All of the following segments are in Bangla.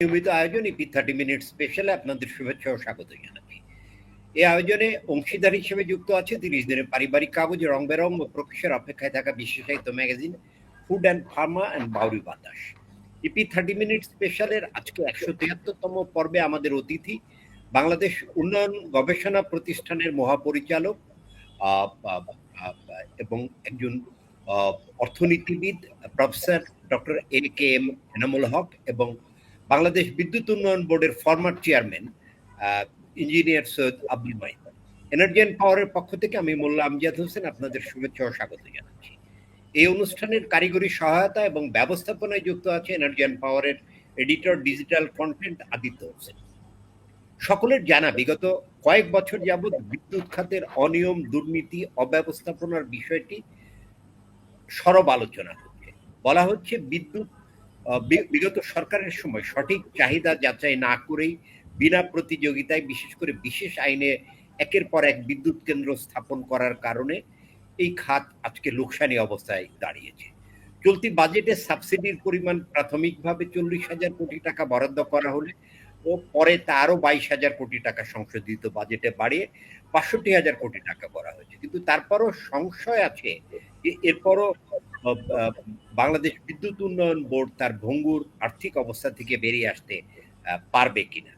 নিয়মিত আয়োজন ইপি 30 মিনিট স্পেশালে আপনাদের শুভেচ্ছা ও স্বাগত জানাচ্ছি। এই আয়োজনে অংশীদার হিসেবে যুক্ত আছে 30 দিনের পারিবারিক কাগজ রং বেরং ও প্রকাশের অপেক্ষায় থাকা বিশেষায়িত magazine food and Pharma and Bauri বাতাস। ইপি 30 মিনিট স্পেশালের আজকে 173তম পর্বে আমাদের অতিথি বাংলাদেশ উন্নয়ন গবেষণা প্রতিষ্ঠানের মহাপরিচালক এবং একজন অর্থনীতিবিদ professor doctor A.K.M. Enamul Haque এবং বাংলাদেশ বিদ্যুৎ উন্নয়ন বোর্ডের former chairman engineer Syed Abdul Mahid. Energy and পাওয়ারের পক্ষ থেকে আমি মোল্লা আমজাদ হোসেন আপনাদের শুভেচ্ছা ও স্বাগত জানাচ্ছি। এই অনুষ্ঠানের কারিগরি সহায়তা এবং ব্যবস্থাপনায় যুক্ত আছে এনার্জি অ্যান্ড পাওয়ারের editor digital content Aditya Hossain. সকলের জানা বিগত কয়েক বছর যাবৎ বিদ্যুৎ খাতের অনিয়ম, দুর্নীতি, অব্যবস্থাপনার বিষয়টি সরব আলোচনা হচ্ছে। বলা হচ্ছে বিগত সরকারের সময় সঠিক চাহিদা যাচাই না করেই বিনা প্রতিযোগিতায় বিশেষ করে বিশেষ আইনে একের পর এক বিদ্যুৎ কেন্দ্র স্থাপন করার কারণে এই খাত আজকে লোকসানি অবস্থায় দাঁড়িয়েছে। চলতি বাজেটে সাবসিডির পরিমাণ প্রাথমিকভাবে 40,000 কোটি টাকা বরাদ্দ করা হলে ও পরে তা আরো 22,000 কোটি টাকা সংশোধিত বাজেটে বাড়িয়ে 65,000 কোটি টাকা করা হয়েছে। কিন্তু তারপরও সংশয় আছে যে এরপরও বাংলাদেশ বিদ্যুৎ উন্নয়ন বোর্ড তার ভঙ্গুর আর্থিক অবস্থা থেকে বেরিয়ে আসতে পারবে কিনা।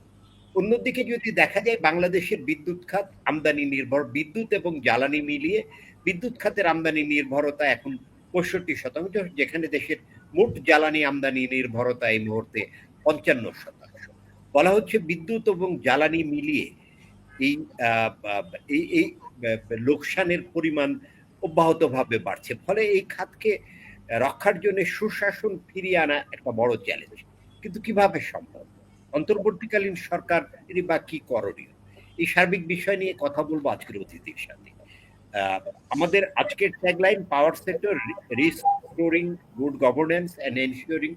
অন্যদিকে যদি দেখা যায় বাংলাদেশের বিদ্যুৎ খাত আমদানি নির্ভর, বিদ্যুৎ এবং জ্বালানি মিলিয়ে বিদ্যুৎ খাতের আমদানি নির্ভরতা এখন 65%, যেখানে দেশের মোট জ্বালানি আমদানি নির্ভরতা এই মুহূর্তে 55%। বলা হচ্ছে বিদ্যুৎ এবং জ্বালানি মিলিয়ে এই লোকসানের পরিমাণ অব্যাহতভাবে বাড়ছে। ফলে এই খাতকে রক্ষার জন্য সুশাসন ফিরিয়ে আনা একটা বড় চ্যালেঞ্জ। কিন্তু কিভাবে সম্ভব? অন্তর্বর্তীকালীন সরকার বা কি করণীয়? এই সার্বিক বিষয় নিয়ে কথা বলবো আজকের অতিথির সাথে। আমাদের আজকের tagline power sector restoring good governance and ensuring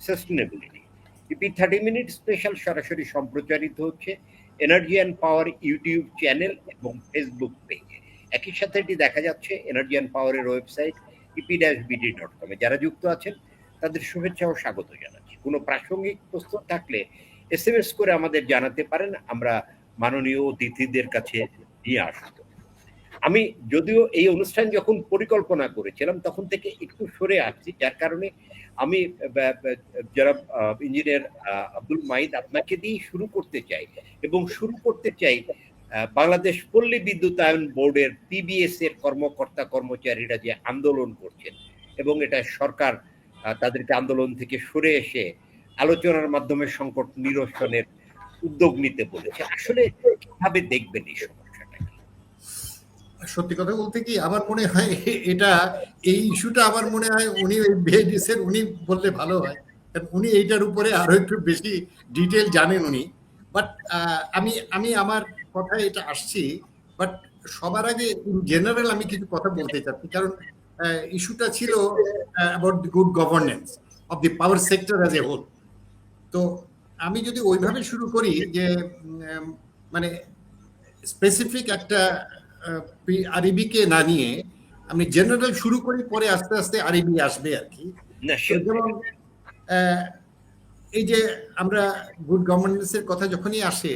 sustainability. EP 30 minute special সরাসরি সম্প্রচারিত হচ্ছে energy and power YouTube channel এবং ফেসবুক পেজে। একই সাথে এটি দেখা যাচ্ছে এনার্জি অ্যান্ড পাওয়ারের ওয়েবসাইট ep-bd.com। যারা যুক্ত আছেন তাদের শুভেচ্ছা ও স্বাগত জানাচ্ছি। কোনো প্রাসঙ্গিক প্রশ্ন থাকলে SMS করে আমাদের জানাতে পারেন, আমরা মাননীয় অতিথিদের কাছে নিয়ে আসবো। আমি যদিও এই অনুষ্ঠান যখন পরিকল্পনা করেছিলাম তখন থেকে একটু সরে আসছি, যার কারণে আমি যারা ইঞ্জিনিয়ার আব্দুল মাহিদ আপনাকে দিয়ে শুরু করতে চাই এবং শুরু করতে চাই বাংলাদেশ পল্লী বিদ্যুতায়ন বোর্ডের PBS এর কর্মকর্তা কর্মচারীরা যে আন্দোলন করছেন এবং এটা সরকার তাদেরকে আন্দোলন থেকে সরে এসে আলোচনার মাধ্যমে সংকট নিরসনের উদ্যোগ নিতে বলেছে। আসলে কিভাবে দেখবেন এই সমস্যাটা? সত্যি কথা বলতে কি আমার মনে হয় এই ইস্যুটা আমার মনে হয় উনি বললে ভালো হয়, কারণ উনি এইটার উপরে আরো একটু বেশি ডিটেল জানেন উনি। বাট আমি আমার কথায় এটা আসছি, বাট সবার আগে ইন জেনারেল আমি কিছু কথা বলতে চাচ্ছি, কারণ ইস্যুটা ছিল about the good governance of the power sector as a whole. তো আমি যদি ওইভাবে শুরু করি যে মানে স্পেসিফিক একটা আরবি-কে না নিয়ে আমি জেনারেল শুরু করি, পরে আস্তে আস্তে আরবি আসবে আর কি। যেমন এই যে আমরা গুড গভর্নেন্সের কথা যখনই আসে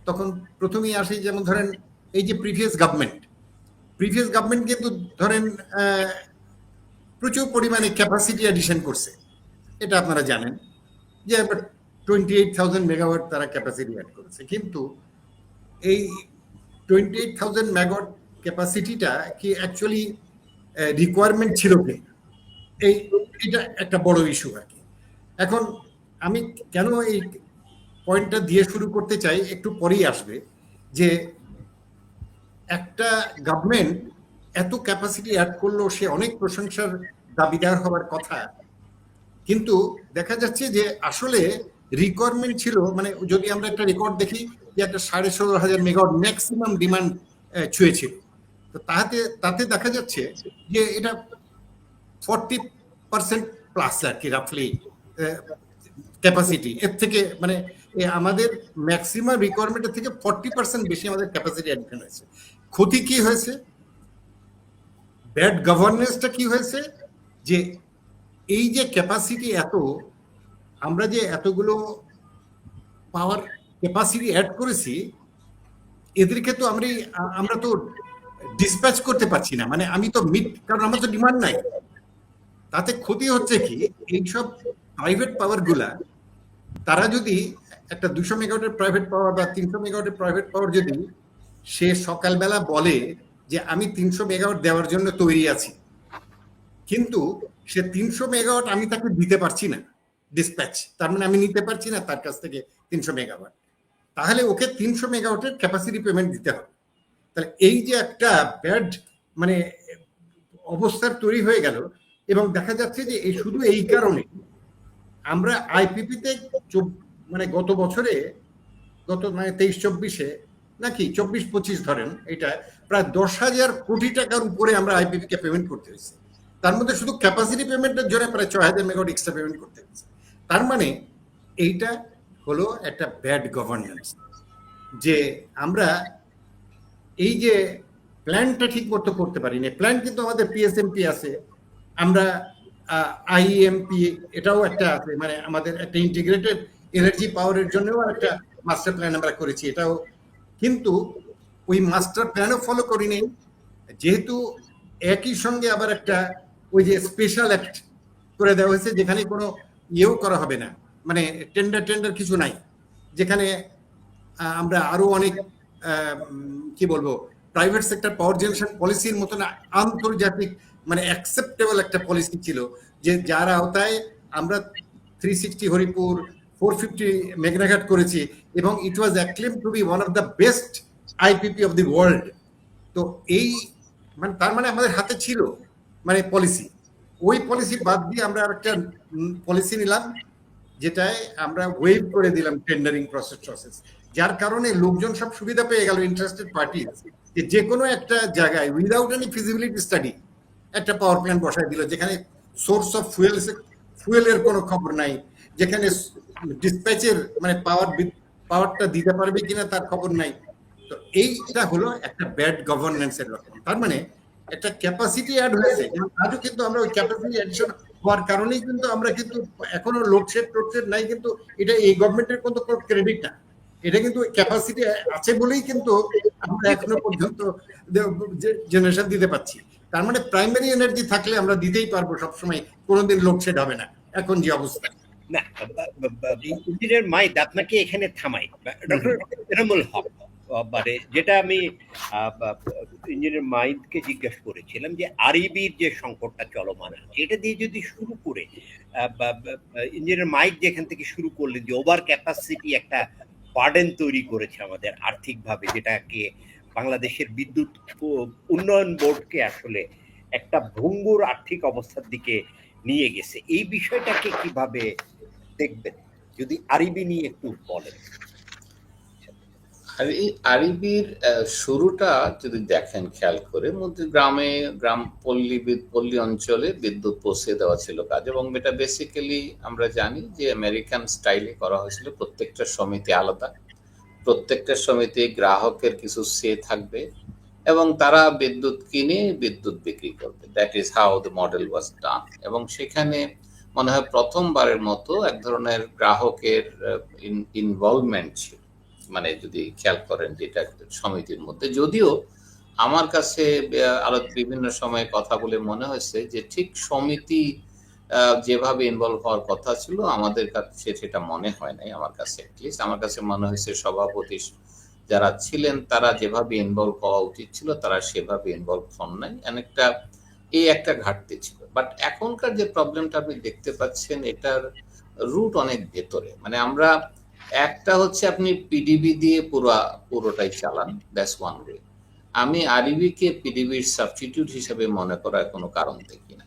তখন প্রথমেই আসে যেমন ধরেন এই যে প্রিভিয়াস গভর্নমেন্ট কিন্তু ধরেন প্রচুর পরিমাণে ক্যাপাসিটি অ্যাডিশন করছে, এটা আপনারা জানেন যে 28,000 মেগাওয়াট তারা ক্যাপাসিটি অ্যাড করেছে। কিন্তু এই 28,000 মেগাওয়াট ক্যাপাসিটিটা কি অ্যাকচুয়ালি রিকোয়ারমেন্ট ছিল কি, এটা একটা বড় ইস্যু আর কি। এখন আমি কেন এই পয়েন্টটা দিয়ে শুরু করতে চাই, একটু পরেই আসবে, যে একটা গভর্নমেন্ট এত ক্যাপাসিটি অ্যাড করলো, সে অনেক প্রশংসার দাবিদার হওয়ার কথা, কিন্তু দেখা যাচ্ছে যে আসলে রিকোয়ারমেন্ট ছিল, মানে যদি আমরা একটা রেকর্ড দেখি যে একটা 16,500 মেগাওয়াট ম্যাক্সিমাম ডিমান্ড ছুঁয়েছিল, তো তাতে দেখা যাচ্ছে যে এটা 40% প্লাস আর কি রাফলি ক্যাপাসিটি। এর থেকে মানে আমাদের ম্যাক্সিমাম রিকোয়ারমেন্টের থেকে 40% বেশি আমাদের ক্যাপাসিটি অ্যাডিশন হয়েছে। ক্ষতি কি হয়েছে? ব্যাড গভর্নেন্সটা কি হয়েছে, যে এই যে ক্যাপাসিটি আমরা যে এতগুলো পাওয়ার ক্যাপাসিটি অ্যাড করেছি, এদেরকে তো আমরা তো ডিসপ্যাচ করতে পারছি না, মানে আমি তো কারণ আমার তো ডিমান্ড নাই। তাতে ক্ষতি হচ্ছে কি, এইসব প্রাইভেট পাওয়ার গুলা, তারা যদি একটা 200 মেগাওয়াটের প্রাইভেট পাওয়ার বা 300 মেগাওয়াটের প্রাইভেট পাওয়ার যদি সে সকালবেলা বলে যে আমি 300 মেগাওয়াট দেওয়ার জন্য তৈরি আছি, কিন্তু সে 300 মেগাওয়াট আমি তাকে দিতে পারছি না ডিসপ্যাচ, তার মানে আমি নিতে পারছি না তার কাছ থেকে 300 মেগাওয়াট, তাহলে ওকে 300 মেগাওয়াটের ক্যাপাসিটি পেমেন্ট দিতে হবে। তাহলে এই যে একটা ব্যাড মানে অবস্থার তৈরি হয়ে গেল, এবং দেখা যাচ্ছে যে শুধু এই কারণে আমরা আইপিপিতে মানে গত বছরে, গত মানে 23-24-এ নাকি 24-25 ধরেন, এটা প্রায় 10,000 কোটি টাকার উপরে আমরা আইপিপি কে পেমেন্ট করতে হয়েছে। তার মধ্যে শুধু ক্যাপাসিটি পেমেন্টের জন্য প্রায় 6,000 মেগাওয়াট এক্সট্রা পেমেন্ট করতে হয়েছে। তার মানে এইটা হলো একটা ব্যাড গভর্নেন্স, যে আমরা এই যে প্ল্যানটা ঠিক মতো করতে পারি না। প্ল্যান কিন্তু আমাদের পিএসএমপি আছে, আমরা আইএমপি এটাও একটা আছে, মানে আমাদের একটা ইন্টিগ্রেটেড এনার্জি পাওয়ারের জন্যও একটা মাস্টার প্ল্যান আমরা করেছি, এটাও, কিন্তু ওই মাস্টার প্ল্যানও ফলো করি নেই, যেহেতু একই সঙ্গে আবার একটা ওই যে স্পেশাল অ্যাক্ট করে দেওয়া হয়েছে, যেখানে কোনো ইয়েও করা হবে না, মানে টেন্ডার কিছু নাই, যেখানে আমরা আরো অনেক কি বলবো প্রাইভেট সেক্টর পাওয়ার জেনারেশন পলিসির মতন আন্তর্জাতিক মানে অ্যাকসেপ্টেবল একটা পলিসি ছিল, যে যার আওতায় আমরা 360 হরিপুর 450 মেগাওয়াট করেছি, এবং it was acclaim to be one of the best IPP of the world. তো এই মানে তার মানে আমাদের হাতে ছিল মানে পলিসি, ওই পলিসি বাদ দিয়ে আমরা একটা পলিসি নিলাম, যেটায় আমরা ওয়েভ করে দিলাম টেন্ডারিং প্রসেস, যার কারণে লোকজন সব সুবিধা পেয়ে গেল, ইন্টারেস্টেড পার্টি, যে কোনো একটা জায়গায় উইদাউট এনি ফিজিবিলিটি স্টাডি একটা পাওয়ার প্ল্যান্ট বসায় দিল, যেখানে সোর্স অফ ফুয়েলের কোনো খবর নাই, যেখানে ডিসপ্যাচের মানে পাওয়ারটা দিতে পারবে কিনা তার খবর নাই। তো এইটা হলো একটা ব্যাড গভর্নেন্সের লক্ষণ। তার মানে একটা ক্যাপাসিটি অ্যাড হয়েছে, আজও কিন্তু আমরা ওই ক্যাপাসিটি অ্যাডিশন হওয়ার কারণেই কিন্তু আমরা কিন্তু এখনো লোডশেড নাই, কিন্তু এটা এই গভর্নমেন্টের কোনো ক্রেডিট না, এটা কিন্তু ক্যাপাসিটি আছে বলেই কিন্তু আমরা এখনো পর্যন্ত জেনারেশন দিতে পারছি। তার মানে প্রাইমারি এনার্জি থাকলে আমরা দিতেই পারবো সবসময়, কোনোদিন লোডশেড হবে না এখন যে অবস্থা। না, ইঞ্জিনিয়ার মাইদ আপনাকে এখানে থামাই। ডক্টর এনামুল হক, মানে যেটা আমি ইঞ্জিনিয়ার মাইদকে জিজ্ঞাসা করেছিলাম যে আরইবির যে সংকটটা চলমান আছে, এটা দিয়ে যদি শুরু করে ইঞ্জিনিয়ার মাইদ যেখান থেকে শুরু করলেন যে ওভার ক্যাপাসিটি একটা বার্ডেন তৈরি করেছে আমাদের আর্থিকভাবে, যেটাকে বাংলাদেশের বিদ্যুৎ উন্নয়ন বোর্ডকে আসলে একটা ভঙ্গুর আর্থিক অবস্থার দিকে নিয়ে গেছে, এই বিষয়টাকে কিভাবে দেখবেন যদি আরইবি নিয়ে একটু বলেন? আরইবির শুরুটা যদি দেখেন খেয়াল করে, মধ্যে গ্রাম পল্লী অঞ্চলে বিদ্যুৎ পৌঁছে দেওয়া ছিল কাজ, এবং এটা বেসিক্যালি আমরা জানি যে আমেরিকান স্টাইলে করা হয়েছিল। প্রত্যেকটা সমিতি আলাদা, প্রত্যেকটা সমিতি গ্রাহকের কিছু সে থাকবে, এবং তারা বিদ্যুৎ কিনে বিদ্যুৎ বিক্রি করবে। That is how the model was done. এবং সেখানে মনে হয় প্রথমবারের মতো এক ধরনের গ্রাহকের ইনভলভমেন্ট ছিল, মানে যদি খেয়াল করেন যেটা সমিতির মধ্যে। যদিও আমার কাছে বিভিন্ন সময় কথা বলে মনে হয়েছে যে ঠিক সমিতি যেভাবে ইনভলভ হওয়ার কথা ছিল আমাদের কাছে সেটা মনে হয় নাই। আমার কাছে অ্যাটলিস্ট আমার কাছে মনে হয়েছে সভাপতি যারা ছিলেন তারা যেভাবে ইনভলভ হওয়া উচিত ছিল তারা সেভাবে ইনভলভ হন নাই, একটা ঘাটতি ছিল। বাট এখনকার যে প্রবলেমটা আপনি দেখতে পাচ্ছেন এটার রুট অনেক ভেতরে। মানে আমরা একটা হচ্ছে আপনি পিডিবি দিয়ে পুরোটাই চালান, দ্যাটস ওয়ান ওয়ে। আমি আরইবি কে পিডিবির সাবস্টিটিউট হিসেবে মনে করার কোনো কারণ দেখি না।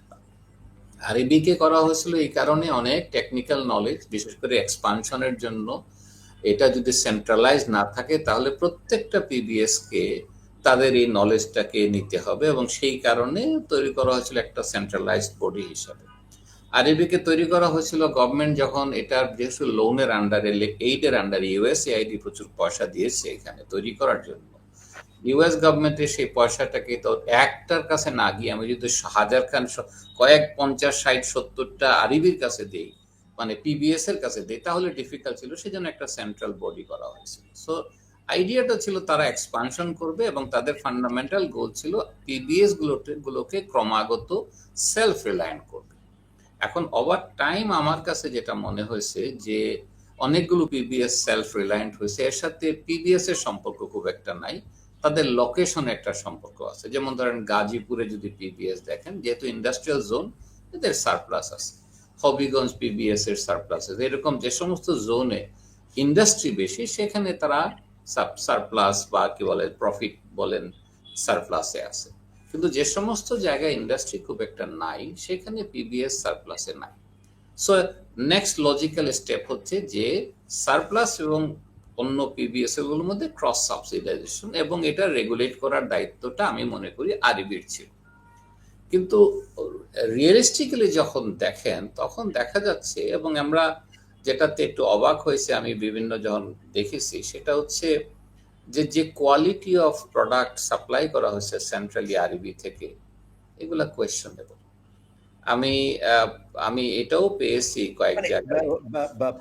আরইবি কে করা হয়েছিল এই কারণে অনেক টেকনিক্যাল নলেজ, বিশেষ করে এক্সপানশনের জন্য। এটা যদি সেন্ট্রালাইজ না থাকে তাহলে প্রত্যেকটা পিবিএস কে তাদের এই নলেজটাকে নিতে হবে, এবং সেই কারণে তৈরি করা হয়েছিল একটা সেন্ট্রালাইজড বডি হিসাবে। আরইবি কে তৈরি করা হয়েছিল গভর্নমেন্ট যখন এটার যেহেতু লোনের আন্ডারে, এইডের আন্ডারে ইউএসএআইডি প্রচুর পয়সা দিয়েছে এখানে তৈরি করার জন্য। ইউএস গভর্নমেন্টের সেই পয়সাটাকে তো একটার কাছে না গিয়ে আমি যদি কয়েক 50, 60, 70টা আরইবির কাছে দিই, মানে পিবিএস এর কাছে দেয় তাহলে ডিফিকাল্ট ছিল, সেজন্য একটা সেন্ট্রাল বডি করা হয়েছিল। সো আইডিয়াটা ছিল তারা এক্সপানশন করবে এবং তাদের ফান্ডামেন্টাল গোল ছিল পিবিএস গুলোকে ক্রমাগত সেলফ রিলায়েন্ট করবে। এখন ওভার টাইম আমার কাছে যেটা মনে হয়েছে যে অনেকগুলো পিবিএস সেলফ রিলায়েন্ট হয়েছে, এর সাথে পিবিএস এর সম্পর্ক খুব একটা নাই, তাদের লোকেশনে একটা সম্পর্ক আছে। যেমন ধরেন গাজীপুরে যদি পিবিএস দেখেন, যেহেতু ইন্ডাস্ট্রিয়াল জোন, এদের সারপ্লাস আছে। হবিগঞ্জ পিবিএস এর সারপ্লাস আছে। এরকম যে সমস্ত জোনে ইন্ডাস্ট্রি বেশি সেখানে তারা সারপ্লাস বা কি বলে প্রফিট বলেন সারপ্লাসে আছে। কিন্তু যে সমস্ত জায়গায় ইন্ডাস্ট্রি খুব একটা নাই সেখানে পিবিএস সারপ্লাসে নাই। সো নেক্সট লজিক্যাল স্টেপ হচ্ছে যে সারপ্লাস এবং অন্য পিবিএস এর মধ্যে ক্রস সাবসিডাইজেশন, এবং এটা রেগুলেট করার দায়িত্বটা আমি মনে করি আরবির ছিল। কিন্তু রিয়েলিস্টিক্যালি যখন দেখেন তখন দেখা যাচ্ছে, এবং আমরা যেটাতে একটু অবাক হয়েছে আমি বিভিন্ন যখন দেখেছি, সেটা হচ্ছে যে কোয়ালিটি অফ প্রোডাক্ট সাপ্লাই করা হয়েছে সেন্ট্রালি আরবি থেকে, এগুলা কোয়েশ্চনেবল। আমি এটাও পেয়েছি কয়েক জায়গায়।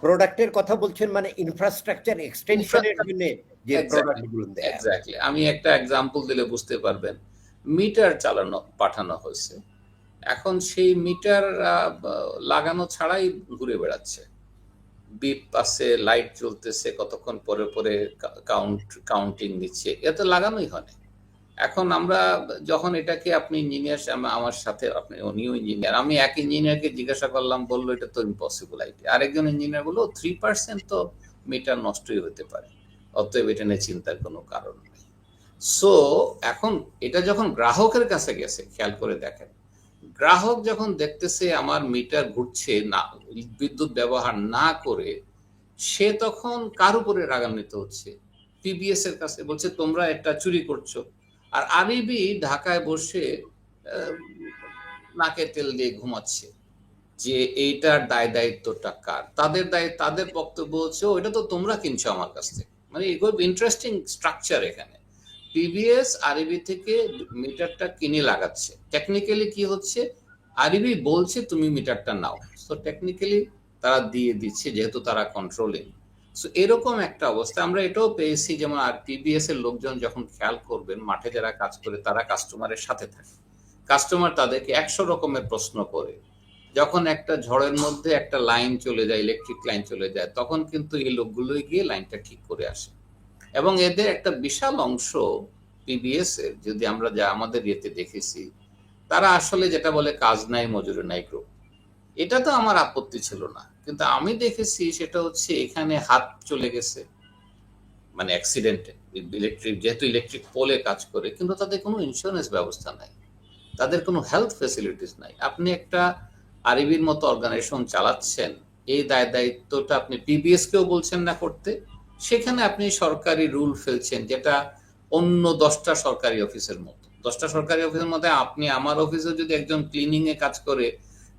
প্রোডাক্টের কথা বলছেন, মানে ইনফ্রাস্ট্রাকচার এক্সটেনশনের জন্য যে প্রোডাক্টগুলো দেয়। এক্স্যাক্টলি, আমি একটা এক্সাম্পল দিলে বুঝতে পারবেন। মিটার পাঠানো হয়েছে, এখন সেই মিটার লাগানো ছাড়াই ঘুরে বেড়াচ্ছে, বিপ আছে, লাইট জ্বলতেছে, কতক্ষণ পরে পরে কাউন্টিং নিচ্ছে, এটা লাগানোই হয় না। এখন আমরা যখন এটাকে আপনি ইঞ্জিনিয়ার আমার সাথে, আপনি উনিও ইঞ্জিনিয়ার, আমি এক ইঞ্জিনিয়ারকে জিজ্ঞাসা করলাম, বললো এটা তো ইম্পসিবল আইডিয়া। আরেকজন ইঞ্জিনিয়ার বললো 3% তো মিটার নষ্টই হতে পারে, অতএব এটা নিয়ে চিন্তার কোনো কারণ নেই। সো এখন এটা যখন গ্রাহকের কাছে গেছে, খেয়াল করে দেখেন, গ্রাহক যখন দেখতেছে আমার মিটার ঘুরছে না, বিদ্যুৎ ব্যবহার না করে, সে তখন কার উপরে রাগান্বিত হচ্ছে? পিবিএস এর কাছে, বলছে তোমরা এটা চুরি করছো। আর আরবি ঢাকায় বসে নাকে তেল দিয়ে ঘুমাচ্ছে যে এইটার দায় দায়িত্বটা কার। তাদের বক্তব্য হচ্ছে ওইটা তো তোমরা কিনছো আমার কাছ থেকে। মানে খুব ইন্টারেস্টিং স্ট্রাকচার এখানে। পিবিএস আরবি থেকে মিটারটা কিনে লাগাচ্ছে, টেকনিক্যালি কি হচ্ছে, আরবি বলছে তুমি মিটারটা নাও, সো টেকনিক্যালি তারা দিয়ে দিচ্ছে যেহেতু তারা কন্ট্রোলিং। সো এরকম একটা অবস্থা আমরা এটাও পেয়েছি। যেমন আর পিবিএস এর লোকজন যখন খেয়াল করবেন, মাঠে যারা কাজ করে তারা কাস্টমারের সাথে থাকে, কাস্টমার তাদেরকে 100 রকমের প্রশ্ন করে। যখন একটা ঝড়ের মধ্যে একটা লাইন চলে যায়, ইলেকট্রিক লাইন চলে যায়, তখন কিন্তু এই লোকগুলোই গিয়ে লাইনটা ঠিক করে আসে। এবং এদের একটা বিশাল অংশ পিবিএস এর, যদি আমরা যা আমাদের ইয়েতে দেখেছি, তারা আসলে যেটা বলে কাজ নাই মজুরি নাই গ্রুপ। এটা তো আমার আপত্তি ছিল না, কিন্তু আমি দেখেছি সেটা হচ্ছে এখানে হাত চলে গেছে, মানে অ্যাক্সিডেন্টে। যেহেতু ইলেকট্রিক পোলে কাজ করে, কিন্তু তাদের কোনো ইন্স্যুরেন্স ব্যবস্থা নাই, তাদের কোনো হেলথ ফেসিলিটিস নাই। আপনি একটা আরবির মতো অর্গানাইজেশন চালাচ্ছেন, এই দায়িত্বটা আপনি পিবিএস কেও বলছেন না করতে, সেখানে আপনি সরকারি রুল ফেলছেন, যেটা অন্য 10টা সরকারি অফিসের মতো। 10টা সরকারি অফিসের মধ্যে আপনি আমার অফিসে যদি একজন ক্লিনিং এ কাজ করে,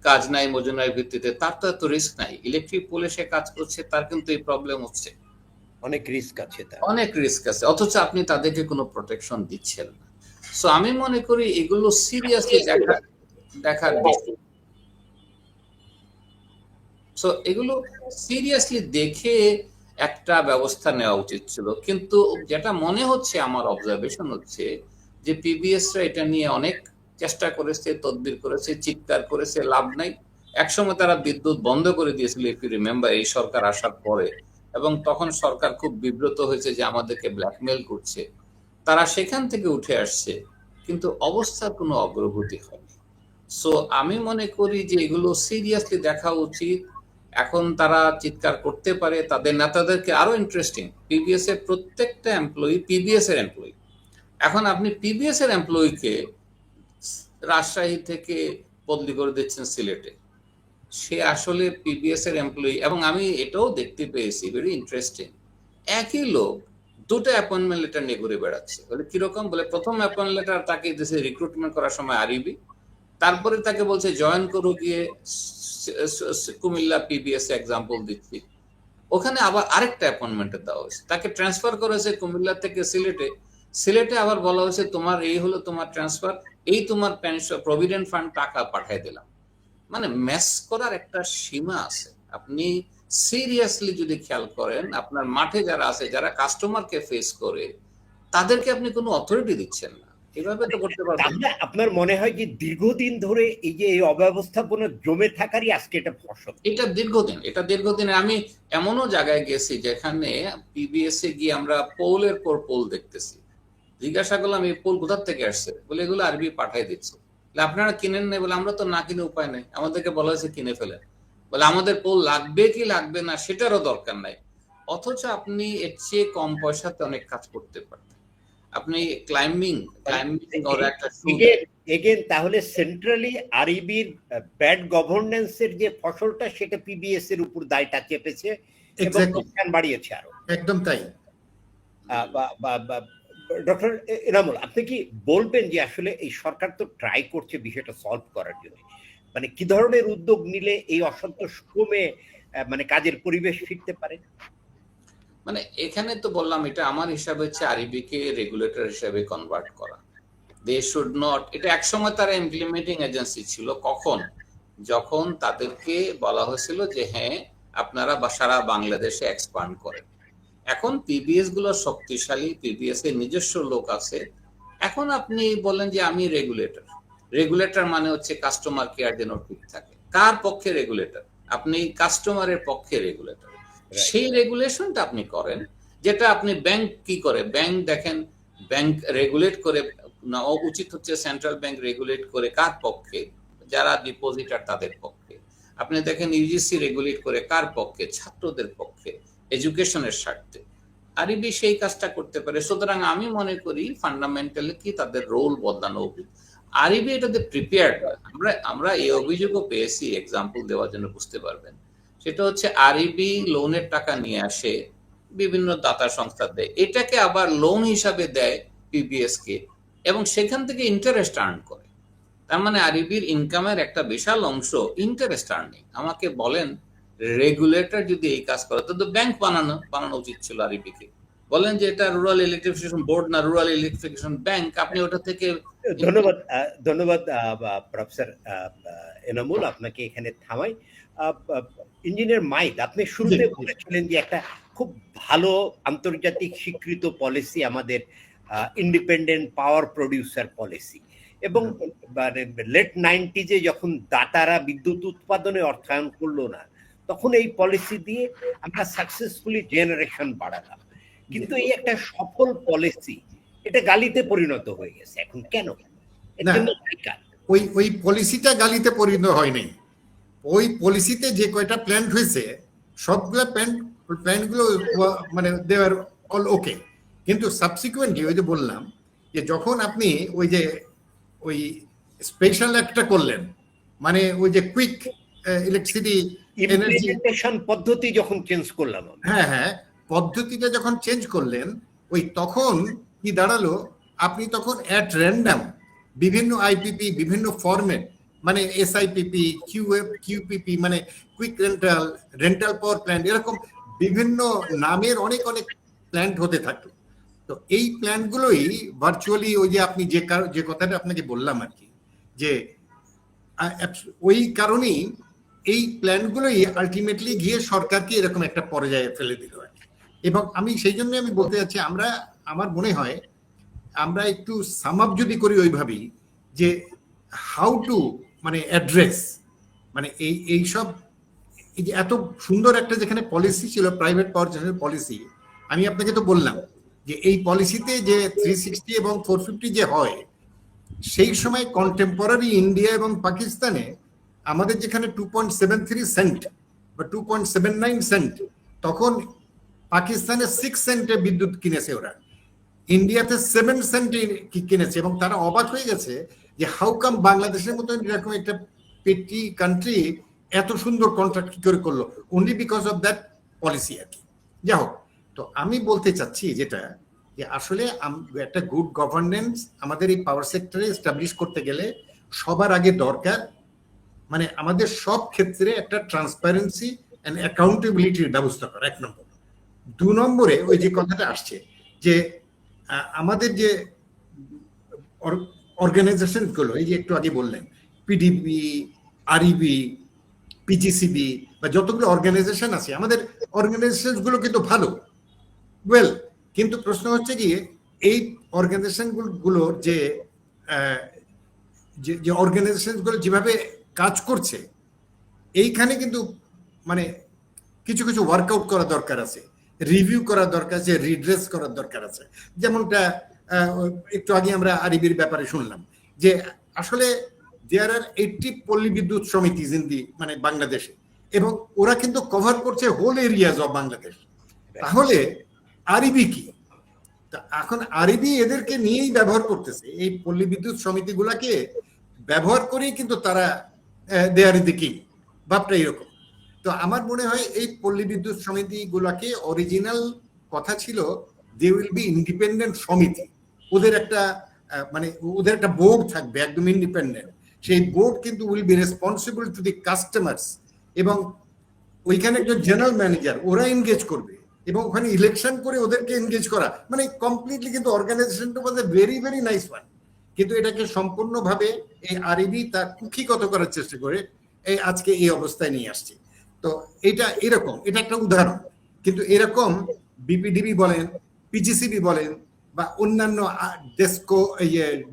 কাজ নাই মজুরির ভিত্তিতে, তার তো এত রিস্ক নাই। ইলেকট্রিক পোলে সে কাজ করছে, তার কিন্তু এই প্রবলেম হচ্ছে, অনেক রিস্ক আছে, অনেক রিস্ক আছে, অথচ আপনি তাদেরকে কোনো প্রোটেকশন দিচ্ছেন না। সো আমি মনে করি এগুলো সিরিয়াসলি দেখার বিষয়। সো এগুলো সিরিয়াসলি দেখে একটা ব্যবস্থা নেওয়া উচিত ছিল। কিন্তু যেটা মনে হচ্ছে, আমার অবজারভেশন হচ্ছে যে পিবিএসরা এটা নিয়ে অনেক চেষ্টা করেছে, তদবির করেছে, চিৎকার করেছে, লাভ নাই। একসময় তারা বিদ্যুৎ বন্ধ করে দিয়েছিল, ইফ ইউ রিমেম্বার, এই সরকার আসার পরে, এবং তখন সরকার খুব বিব্রত হয়েছে যে আমাদেরকে ব্ল্যাকমেল করছে। তারা সেখান থেকে উঠে আসছে, কিন্তু অবস্থার কোনো অগ্রগতি হয়নি। সো আমি মনে করি যে এগুলো সিরিয়াসলি দেখা উচিত। এখন তারা চিৎকার করতে পারে, তাদের নেতাদেরকে আরো ইন্টারেস্টিং, পিবিএস এর প্রত্যেকটা এমপ্লয়ি পিবিএস এর এমপ্লয়ি। এখন আপনি পিবিএস এর এমপ্লয়িকে রাজশাহী থেকে বদলি করে দিচ্ছেন সিলেটে, সে আসলে পিবিএস এর এমপ্লয়ি। এবং আমি এটাও দেখতে পেয়েছি, ভেরি ইন্টারেস্টিং, একই লোক 2টা অ্যাপয়েন্টমেন্ট লেটার নিয়ে ঘুরে বেড়াচ্ছে। বলে কিরকম? বলে প্রথম অ্যাপয়েন্টমেন্ট লেটার তাকে দেশে রিক্রুটমেন্ট করার সময় আরবি, তারপরে তাকে বলছে জয়েন করো গিয়ে কুমিল্লা পিবিএস এক্সাম্পল দিচ্ছি, ওখানে আবার আরেকটা অ্যাপয়েন্টমেন্টে দেওয়া হয়েছে। তাকে ট্রান্সফার করা হয়েছে কুমিল্লা থেকে সিলেটে আবার বলা হয়েছে তোমার এই হলো তোমার ট্রান্সফার, এই তোমার পেনশন প্রভিডেন্ট ফান্ড টাকা পাঠিয়ে দিলাম। মানে ম্যাচ করার একটা সীমা আছে। আপনি সিরিয়াসলি যদি খেয়াল করেন, আপনার মাঠে যারা আছে, যারা কাস্টমারকে ফেস করে, তাদেরকে আপনি কোনো অথরিটি দিচ্ছেন না। এভাবে তো করতে পারবেন। তাহলে আপনার মনে হয় যে দীর্ঘদিন ধরে এই যে এই অব্যবস্থাপনা জমে থাকারই আজকে এটা ফসল? এটা দীর্ঘদিন। আমি এমনও জায়গায় গেছি যেখানে পিবিএস এ গিয়ে আমরা পোলের পর পোল দেখতেছি। জিজ্ঞাসা করলাম এই পোল কোথা থেকে আসছে, বলে এগুলো আরবি পাঠাই দিচ্ছে। আপনারা কিনেন নাই? বলে আমরা তো না কিনে উপায় নেই, আমাদেরকে বলা হয়েছে কিনে ফেলেন। বলে আমাদের পোল লাগবে কি লাগবে না সেটারও দরকার নাই, অথচ আপনি এর চেয়ে কম পয়সাতে অনেক কাজ করতে পারতেন। আপনি ক্লাইম্বিং ওর একটা এগেন তাহলে সেন্ট্রালি আরবির ব্যাড গভর্নেন্সের যে ফসলটা সেটা পিবিএস এর উপর দায়টা চেপেছে এবং লোকসান বাড়িয়েছে আরো। একদম তাই। ডক্টর এনামুল, আপনি কি বলবেন যে আসলে এই সরকার তো ট্রাই করছে বিষয়টা সলভ করার জন্য, মানে কি ধরনের উদ্যোগ নিলে এই অসন্তোষ কমে মানে কাজের পরিবেশ ফিরতে পারে? মানে এখানে তো বললাম, এটা আমার হিসাবে হচ্ছে আরবিকে রেগুলেটর হিসেবে কনভার্ট করা। দে শুড নট, এটা একসময় তারা ইমপ্লিমেন্টিং এজেন্সি ছিল। কখন? যখন তাদেরকে বলা হয়েছিল যে হ্যাঁ আপনারা সারা বাংলাদেশে এক্সপান্ড করেন। এখন পিবিএস গুলো শক্তিশালী, পিবিএস এর নিজস্ব লোক আছে। এখন আপনি বলেন যে আমি রেগুলেটর মানে হচ্ছে কাস্টমার কেয়ার যেন ঠিক থাকে। কার পক্ষে রেগুলেটর? আপনি কাস্টমারের পক্ষে রেগুলেটর। সেই রেগুলেশনটা আপনি করেন, যেটা আপনি ব্যাংক কি করে, ব্যাংক দেখেন, ব্যাংক রেগুলেট করে না, উচিত হচ্ছে সেন্ট্রাল ব্যাংক রেগুলেট করে কার পক্ষে? যারা ডিপোজিটার তাদের পক্ষে। আপনি দেখেন ইউজিসি রেগুলেট করে কার পক্ষে? ছাত্রদের পক্ষে, এডুকেশনের স্বার্থে। আরবি সেই কাজটা করতে পারে। সুতরাং আমি মনে করি ফান্ডামেন্টালি কি তাদের রোল বদলানো উচিত। আরবি এটাতে প্রিপেয়ার্ড না। আমরা এই অভিযোগও পেয়েছি, এক্সাম্পল দেওয়ার জন্য বুঝতে পারবেন। সেটা হচ্ছে আরবি লোনের টাকা নিয়ে আসে, বিভিন্ন দাতা সংস্থা দেয়, এটাকে আবার লোন হিসাবে দেয় পিবিএস কে, এবং সেখান থেকে ইন্টারেস্ট আর্ন করে। তার মানে আরবির ইনকামের একটা বিশাল অংশ ইন্টারেস্ট আর্নিং। আমাকে বলেন, রেগুলেটর যদি এই কাজ করে তো ব্যাংক বানানো উচিত ছিল আরবিকে। বলেন যে এটা রুরাল ইলেকট্রিফিকেশন বোর্ড না, রুরাল ইলেকট্রিফিকেশন ব্যাংক, আপনি ওটা থেকে। ধন্যবাদ প্রফেসর এনামুল, আপনাকে এখানে থামাই। ইঞ্জিনিয়ার মাইদ, আপনি শুরুতে বলেছিলেন যে একটা খুব ভালো আন্তর্জাতিক স্বীকৃত পলিসি আমাদের ইন্ডিপেন্ডেন্ট পাওয়ার প্রডিউসার পলিসি, এবং লেট 90s যখন দাতারা বিদ্যুৎ উৎপাদনে অর্থায়ন করলো না, তখন এই পলিসি দিয়ে আমরা সাকসেসফুলি জেনারেশন বাড়ালাম। কিন্তু এই একটা সফল পলিসি, এটা গালিতে পরিণত হয়ে গেছে এখন। কেন? ওই পলিসিটা গালিতে পরিণত হয়নি। ওই পলিসিতে যে কয়টা প্ল্যান হয়েছে সবগুলা প্ল্যানগুলো মানে দেওয়ার অল ওকে, কিন্তু সাবসিকুয়েন্টলি ওই যে বললাম যে যখন আপনি ওই স্পেশাল একটা করলেন, মানে ওই যে কুইক ইলেকট্রিসিটি এনার্জি পদ্ধতি যখন চেঞ্জ করলাম, হ্যাঁ পদ্ধতিটা যখন চেঞ্জ করলেন, ওই তখন কি দাঁড়ালো, আপনি তখন অ্যাট র্যান্ডাম বিভিন্ন আইপিপি, বিভিন্ন ফরম্যাট, মানে এসআইপিপি, কিউপিপি, মানে কুইক রেন্টাল পাওয়ার প্ল্যান্ট, এরকম বিভিন্ন নামের অনেক প্ল্যান্ট হতে থাকলো। তো এই প্ল্যান্টগুলোই ভার্চুয়ালি ওই যে আপনি যে কথাটা আপনাকে বললাম আর কি, যে ওই কারণেই এই প্ল্যানগুলোই আলটিমেটলি গিয়ে সরকারকে এরকম একটা পর্যায়ে ফেলে দিল আর কি। এবং আমি সেই জন্য আমি বলতে যাচ্ছি, আমার মনে হয় আমরা একটু সাম আপ যদি করি ওইভাবেই, যে হাউ টু মানে অ্যাড্রেস, মানে এইসব এই যে এত সুন্দর একটা যেখানে পলিসি ছিল, প্রাইভেট পাওয়ার জেনারেশন পলিসি, আমি আপনাকে তো বললাম যে এই পলিসিতে যে 360 এবং 450 যে হয়, সেই সময় কন্টেম্পোরারি ইন্ডিয়া এবং পাকিস্তানে আমাদের যেখানে 2.73 সেন্ট বা 2.79 সেন্ট, তখন পাকিস্তানে 6 সেন্টে বিদ্যুৎ কিনেছে ওরা, ইন্ডিয়াতে 7 সেন্টে কিনেছে, এবং তারা অবাক হয়ে গেছে যে হাউ কাম বাংলাদেশের মতো এরকম একটা পেটি কান্ট্রি এত সুন্দর কন্ট্রাক্ট কি করে করলো, only because of that policy আর কি। যাই হোক, তো আমি বলতে চাচ্ছি যেটা, যে আসলে একটা গুড গভর্নেন্স আমাদের এই পাওয়ার সেক্টরে এস্টাবলিশ করতে গেলে সবার আগে দরকার মানে আমাদের সব ক্ষেত্রে একটা ট্রান্সপারেন্সি এন্ড অ্যাকাউন্টেবিলিটির ব্যবস্থা করা, 1 নম্বর। 2 নম্বরে ওই যে কথাটা আসছে যে আমাদের যে অর্গানাইজেশন গুলো, এই যে একটু আগে বললেন পিডিবি, আরইবি, পিজিসিবি বা বা যতগুলো অর্গানাইজেশন আছে, আমাদের অর্গানাইজেশন গুলো কিন্তু ভালো, ওয়েল, কিন্তু প্রশ্ন হচ্ছে গিয়ে এই অর্গানাইজেশন গুলোর যে যে অর্গানাইজেশন গুলো যেভাবে কাজ করছে, এইখানে কিন্তু মানে কিছু কিছু ওয়ার্কআউট করা দরকার আছে, রিভিউ করার দরকার আছে, রিড্রেস করার দরকার আছে। যেমনটা একটু আগে আমরা আরিবির ব্যাপারে শুনলাম যে আসলে দেয়ার আর 80 পল্লী বিদ্যুৎ সমিতিজ ইন দি মানে বাংলাদেশে, এবং ওরা কিন্তু কভার করছে হোল এরিয়াজ অফ বাংলাদেশ। তাহলে আরিবি কি? এখন আরিবি এদেরকে নিয়েই ব্যবহার করতেছে, এই পল্লী বিদ্যুৎ সমিতিগুলাকে ব্যবহার করেই কিন্তু তারা দেয়ার দি কিং, ভাবটা এরকম। তো আমার মনে হয় এই পল্লী বিদ্যুৎ সমিতিগুলাকে অরিজিনাল কথা ছিল দে উইল বি ইন্ডিপেন্ডেন্ট সমিতি, ওদের একটা মানে ওদের একটা বোর্ড থাকবে একদম ইন্ডিপেন্ডেন্ট, সেই বোর্ড কিন্তু will be responsible to the customers, এবং ওইখানে একজন জেনারেল ম্যানেজার ওরা এনগেজ করবে, এবং ওখানে ইলেকশন করে ওদেরকে এনগেজ করা, মানে কমপ্লিটলি কিন্তু অর্গানাইজেশনটা was a very very nice one. কিন্তু এটাকে সম্পূর্ণভাবে এই আরবি তার কুক্ষিগত করার চেষ্টা করে এই আজকে এই অবস্থায় নিয়ে আসছে। তো এটা এরকম, এটা একটা উদাহরণ। কিন্তু এরকম বিপিডিবি বলেন, পিজিসিবি বলেন, বা অন্যান্য ডেস্কো,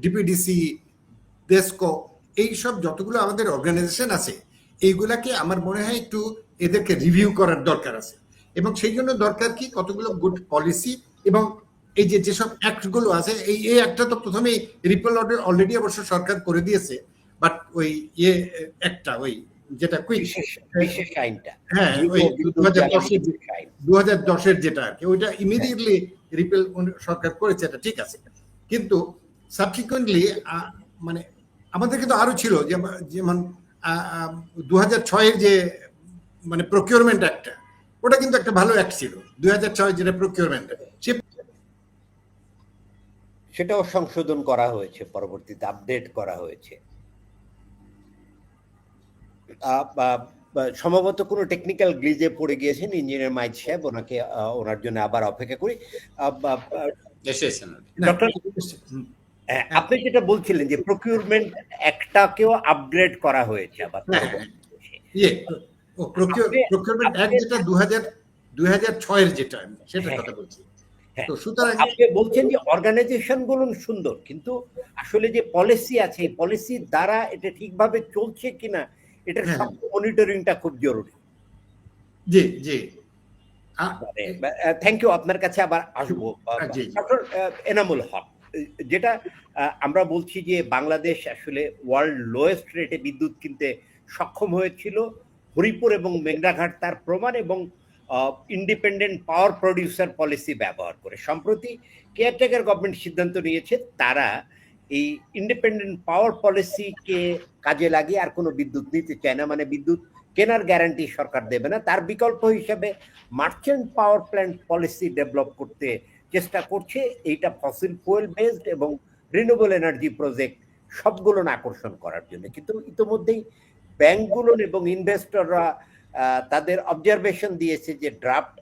ডিপিডিসি, ডেস্কো, এইসব যতগুলো আমাদের অর্গানাইজেশন আছে, এইগুলাকে আমার মনে হয় একটু এদেরকে রিভিউ করার দরকার আছে। এবং সেই জন্য দরকার কি কতগুলো গুড পলিসি, এবং এই যে যেসব অ্যাক্ট গুলো আছে, এই অ্যাক্টটা তো প্রথমেই রিপেল অর্ডার অলরেডি অবশ্য সরকার করে দিয়েছে, বাট ওই একটা ওই যেটা কুইক বিশেষ আইনটা, হ্যাঁ ওই 2010-এর যেটা আর কি, ওইটা ইমিডিয়েটলি রিপেল সরকার করেছে, এটা ঠিক আছে। কিন্তু সাবসিকুয়েন্টলি মানে আমাদের কিন্তু আরো ছিল, যেমন 2006-এর যে মানে প্রকিউরমেন্ট অ্যাক্টটা, ওটা কিন্তু একটা ভালো অ্যাক্ট ছিল, 2006 যেটা প্রকিউরমেন্ট, সেটাও সংশোধন করা হয়েছে, পরবর্তীতে আপডেট করা হয়েছে। সম্ভবত কোনো টেকনিক্যাল গ্লিজে পড়ে গিয়েছেন ইঞ্জিনিয়ার মাইদ সাহেব, ওনাকে ওনার জন্য আবার অপেক্ষা করি। আপনি যেটা বলছিলেন যে প্রকিউরমেন্ট একটাকেও আপগ্রেড করা হয়েছে আবার, প্রকিউরমেন্ট অ্যাক্ট যেটা 2006-এর যেটা, সেটা কথা বলছি। তো সুতরাং আপনি বলছেন যে অর্গানাইজেশন গুলো সুন্দর, কিন্তু আসলে যে পলিসি আছে, এই পলিসির দ্বারা এটা ঠিকভাবে চলছে কিনা, এটার মনিটরিংটা খুব জরুরি। জি জি, থ্যাংক ইউ। আপনার কাছে আবার আসবো ডক্টর এনামুল হক। যেটা আমরা বলছি যে বাংলাদেশ আসলে ওয়ার্ল্ড লোয়েস্ট রেটে বিদ্যুৎ কিনতে সক্ষম হয়েছিল, হরিপুর এবং মেঘনাঘাট তার প্রমাণ, এবং ইন্ডিপেন্ডেন্ট পাওয়ার প্রডিউসার পলিসি ব্যবহার করে। সম্প্রতি কেয়ারটেকার গভর্নমেন্ট সিদ্ধান্ত নিয়েছে তারা এই ইন্ডিপেন্ডেন্ট পাওয়ার পলিসিকে কাজে লাগিয়ে আর কোনো বিদ্যুৎ নিতে চায় না, মানে বিদ্যুৎ কেনার গ্যারান্টি সরকার দেবে না, তার বিকল্প হিসেবে merchant power plant policy develop করতে চেষ্টা করছে। এইটা ফসিল ফুয়েল বেসড এবং রিনিউয়েবল এনার্জি প্রজেক্ট সবগুলো আকর্ষণ করার জন্য। কিন্তু ইতিমধ্যেই ব্যাংকগুলো এবং ইনভেস্টররা তাদের অবজারভেশন দিয়েছে যে ড্রাফট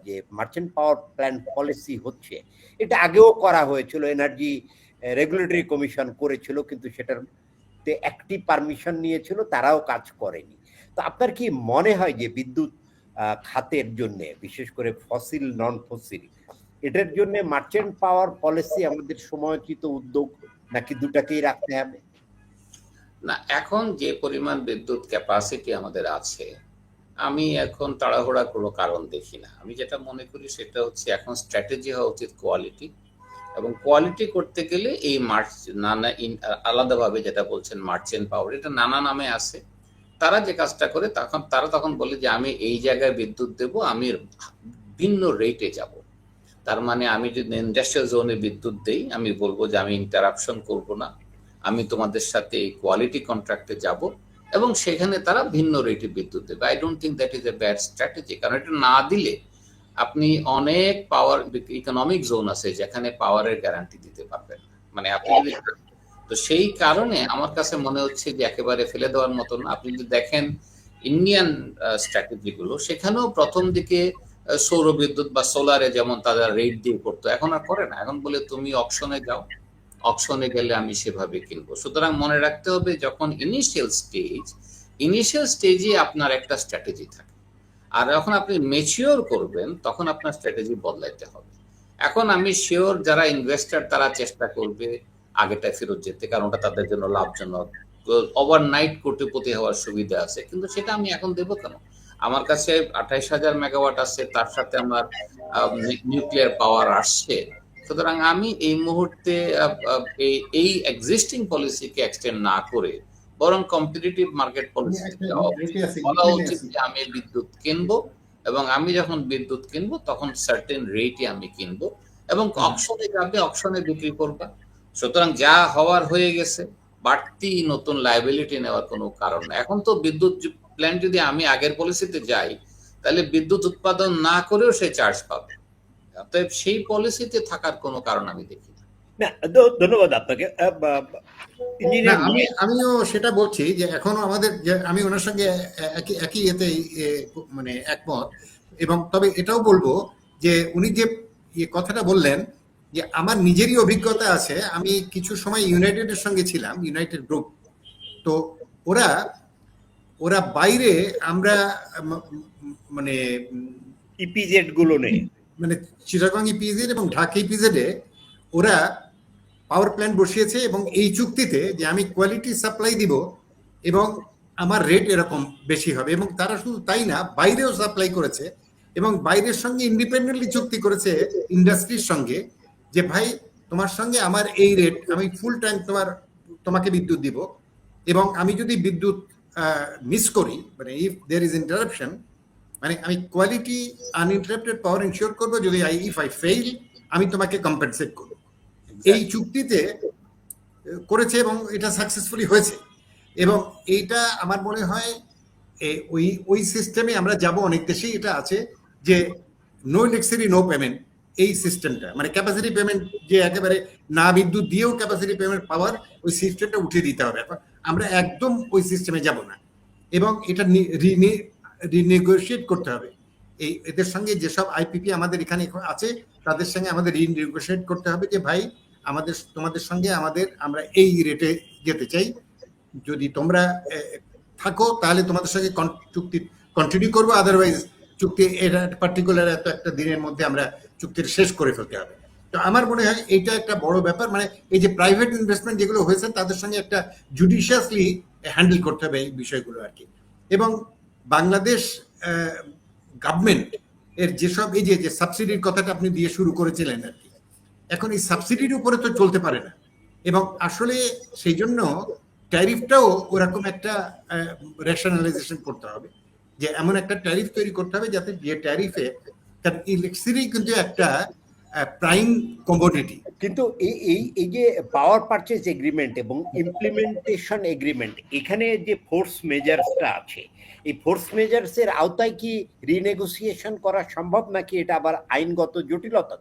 যে মার্চেন্ট পাওয়ার প্ল্যান্ট পলিসি হচ্ছে, এটা আগেও করা হয়েছিল, এনার্জি রেগুলেটরি কমিশন করেছিল, কিন্তু সেটার একটি পারমিশন নিয়েছিল, তারাও কাজ করেনি। তো আপনার কি মনে হয় যে বিদ্যুৎ খাতের জন্য, বিশেষ করে ফসিল নন ফসিল, এটার জন্য মার্চেন্ট পাওয়ার পলিসি আমাদের সময়চিত উদ্যোগ, নাকি দুটাকেই রাখতে হবে? না, এখন যে পরিমাণ বিদ্যুৎ ক্যাপাসিটি আমাদের আছে, আমি এখন তাড়াহুড়া কোনো কারণ দেখি না। আমি যেটা মনে করি সেটা হচ্ছে এখন স্ট্র্যাটেজি হওয়া উচিত কোয়ালিটি, এবং কোয়ালিটি করতে গেলে এই নানা আলাদাভাবে যেটা বলছেন মার্চেন্ট পাওয়ার, এটা নানা নামে আছে। তারা যে কাজটা করে তারা তখন বলে যে আমি এই জায়গায় বিদ্যুৎ দেব, আমি ভিন্ন রেটে যাব। তার মানে আমি যদি ইন্ডাস্ট্রিয়াল জোনে বিদ্যুৎ দেই, আমি বলবো যে আমি ইন্টারাপশন করব না, আমি তোমাদের সাথে এই কোয়ালিটি কন্ট্রাক্টে যাব, এবং সেখানে তারা ভিন্ন রেটে বিদ্যুৎ দেবে। I don't think that is a bad strategy, কারণ এটা না দিলে আপনি অনেক পাওয়ার ইকোনমিক জোন আছে যেখানে পাওয়ারের গ্যারান্টি দিতে পারবেন, মানে আপনি তো সেই কারণে আমার কাছে মনে হচ্ছে যে একেবারে ফেলে দেওয়ার মতো না। আপনি যদি দেখেন ইন্ডিয়ান স্ট্র্যাটেজি গুলো, সেখানেও প্রথম দিকে সৌর বিদ্যুৎ বা সোলারে যেমন তারা রেট দিয়ে করতো, এখন আর করে না। এখন বলে তুমি অপশনে যাও, অপশনে গেলে আমি সেভাবে কিনবো। সুতরাং মনে রাখতে হবে, যখন ইনিশিয়াল স্টেজ ইনিশিয়াল স্টেজে আপনার একটা স্ট্র্যাটেজি থাকে, আর যখন আপনি ম্যাচিওর করবেন তখন আপনার স্ট্র্যাটেজি বদলাইতে হবে। এখন আমি শিওর যারা ইনভেস্টর তারা চেষ্টা করবে আগেটা ফেরত যেতে, কারণ ওটা তাদের জন্য লাভজনক, ওভারনাইট কোটিপতি হওয়ার সুবিধা আছে। কিন্তু সেটা আমি এখন দেবো কেন? আমার কাছে 28,000 মেগাওয়াট আছে, তার সাথে আমার নিউক্লিয়ার পাওয়ার আসছে। সুতরাং আমি এই মুহূর্তে এই এক্সিস্টিং পলিসিকে এক্সটেন্ড না করে বরং কম্পিটিটিভ মার্কেট পলিসি বলা উচিত যে আমি বিদ্যুৎ কিনবো, এবং আমি যখন বিদ্যুৎ কিনবো তখন সার্টেন রেটে আমি কিনবো, এবং অকশনে যাবে, অকশনে বিক্রি করবা। সুতরাং যা হওয়ার হয়ে গেছে, বাড়তি নতুন লাইবিলিটি নেওয়ার কোনো কারণ না। এখন তো বিদ্যুৎ প্ল্যান্ট যদি আমি আগের পলিসিতে যাই, তাহলে বিদ্যুৎ উৎপাদন না করেও সে চার্জ পাবে। অতএব সেই পলিসিতে থাকার কোনো কারণ আমি দেখি না। না, ধন্যবাদ আপনাকে। না, ইঞ্জিনিয়ার আমিও সেটা বলছি যে এখনো আমাদের আমি ওনার সঙ্গে একই এতে মানে একমত। এবং তবে এটাও বলবো যে উনি যে কথাটা বললেন যে আমার নিজেরই অভিজ্ঞতা আছে। আমি কিছু সময় ইউনাইটেডের সঙ্গে ছিলাম, ইউনাইটেড গ্রুপ। তো ওরা ওরা বাইরে আমরা মানে ইপিজেড গুলো নেই, মানে চিটাগং ইপিজেড এবং ঢাকা ইপিজেডে ওরা পাওয়ার প্ল্যান্ট বসিয়েছে, এবং এই চুক্তিতে যে আমি কোয়ালিটি সাপ্লাই দিব এবং আমার রেট এরকম বেশি হবে। এবং তারা শুধু তাই না, বাইরেও সাপ্লাই করেছে এবং বাইরের সঙ্গে ইন্ডিপেন্ডেন্টলি চুক্তি করেছে ইন্ডাস্ট্রির সঙ্গে যে ভাই তোমার সঙ্গে আমার এই রেট, আমি ফুল টাইম তোমাকে বিদ্যুৎ দিব, এবং আমি যদি বিদ্যুৎ মিস করি, মানে ইফ দেয়ার ইজ ইন্টারাপশন, মানে আমি কোয়ালিটি আনইন্টারাপ্টেড পাওয়ার ইনশিওর করবো। যদি ইফ আই ফেইল, আমি তোমাকে কম্পেনসেট করবো। এই চুক্তিতে করেছে এবং এটা সাকসেসফুলি হয়েছে। এবং এইটা আমার মনে হয় ওই সিস্টেমে আমরা যাব। অনেক দেশেই এটা আছে যে নো ইলেকট্রিসিটি নো পেমেন্ট, এই সিস্টেমটা মানে ক্যাপাসিটি পেমেন্ট, যে একেবারে না বিদ্যুৎ দিয়েও ক্যাপাসিটি পেমেন্ট পাওয়ার ওই সিস্টেমটা উঠিয়ে দিতে হবে। আমরা একদম ওই সিস্টেমে যাব না, এবং এটা রিনেগোশিয়েট করতে হবে। এদের সঙ্গে যেসব আইপিপি আমাদের এখানে আছে তাদের সঙ্গে আমাদের রিনেগোশিয়েট করতে হবে যে ভাই তোমাদের সঙ্গে আমরা এই রেটে যেতে চাই, যদি তোমরা থাকো তাহলে তোমাদের সঙ্গে চুক্তি কন্টিনিউ করবো, আদারওয়াইজ চুক্তি এটা পার্টিকুলার একটা দিনের মধ্যে আমরা চুক্তির শেষ করে ফেলতে হবে। তো আমার মনে হয় এইটা একটা বড় ব্যাপার। মানে এই যে প্রাইভেট ইনভেস্টমেন্ট যেগুলো হয়েছে তাদের সঙ্গে একটা জুডিশিয়াসলি হ্যান্ডেল করতে হবে এই বিষয়গুলো আর কি। এবং বাংলাদেশ গভর্নমেন্ট এর যেসব এই যে সাবসিডির কথাটা আপনি দিয়ে শুরু করেছিলেন আর কি, এখন এই সাবসিডির উপরে তো চলতে পারে না। এবং আসলে সেই জন্য ট্যারিফটাও ওরকম একটা রেশনালাইজেশন করতে হবে, যে এমন একটা ট্যারিফ তৈরি করতে হবে যাতে যে ট্যারিফে, কারণ ইলেকট্রিসিটি কিন্তু একটা প্রাইম কমোডিটি। কিন্তু এই যে পাওয়ার পারচেজ এগ্রিমেন্ট এবং ইমপ্লিমেন্টেশন এগ্রিমেন্ট, এখানে যে ফোর্স মেজার্সটা আছে, এই ফোর্স মেজার্স এর আওতায় কি রিনেগোসিয়েশন করা সম্ভব, নাকি এটা আবার আইনগত জটিলতা?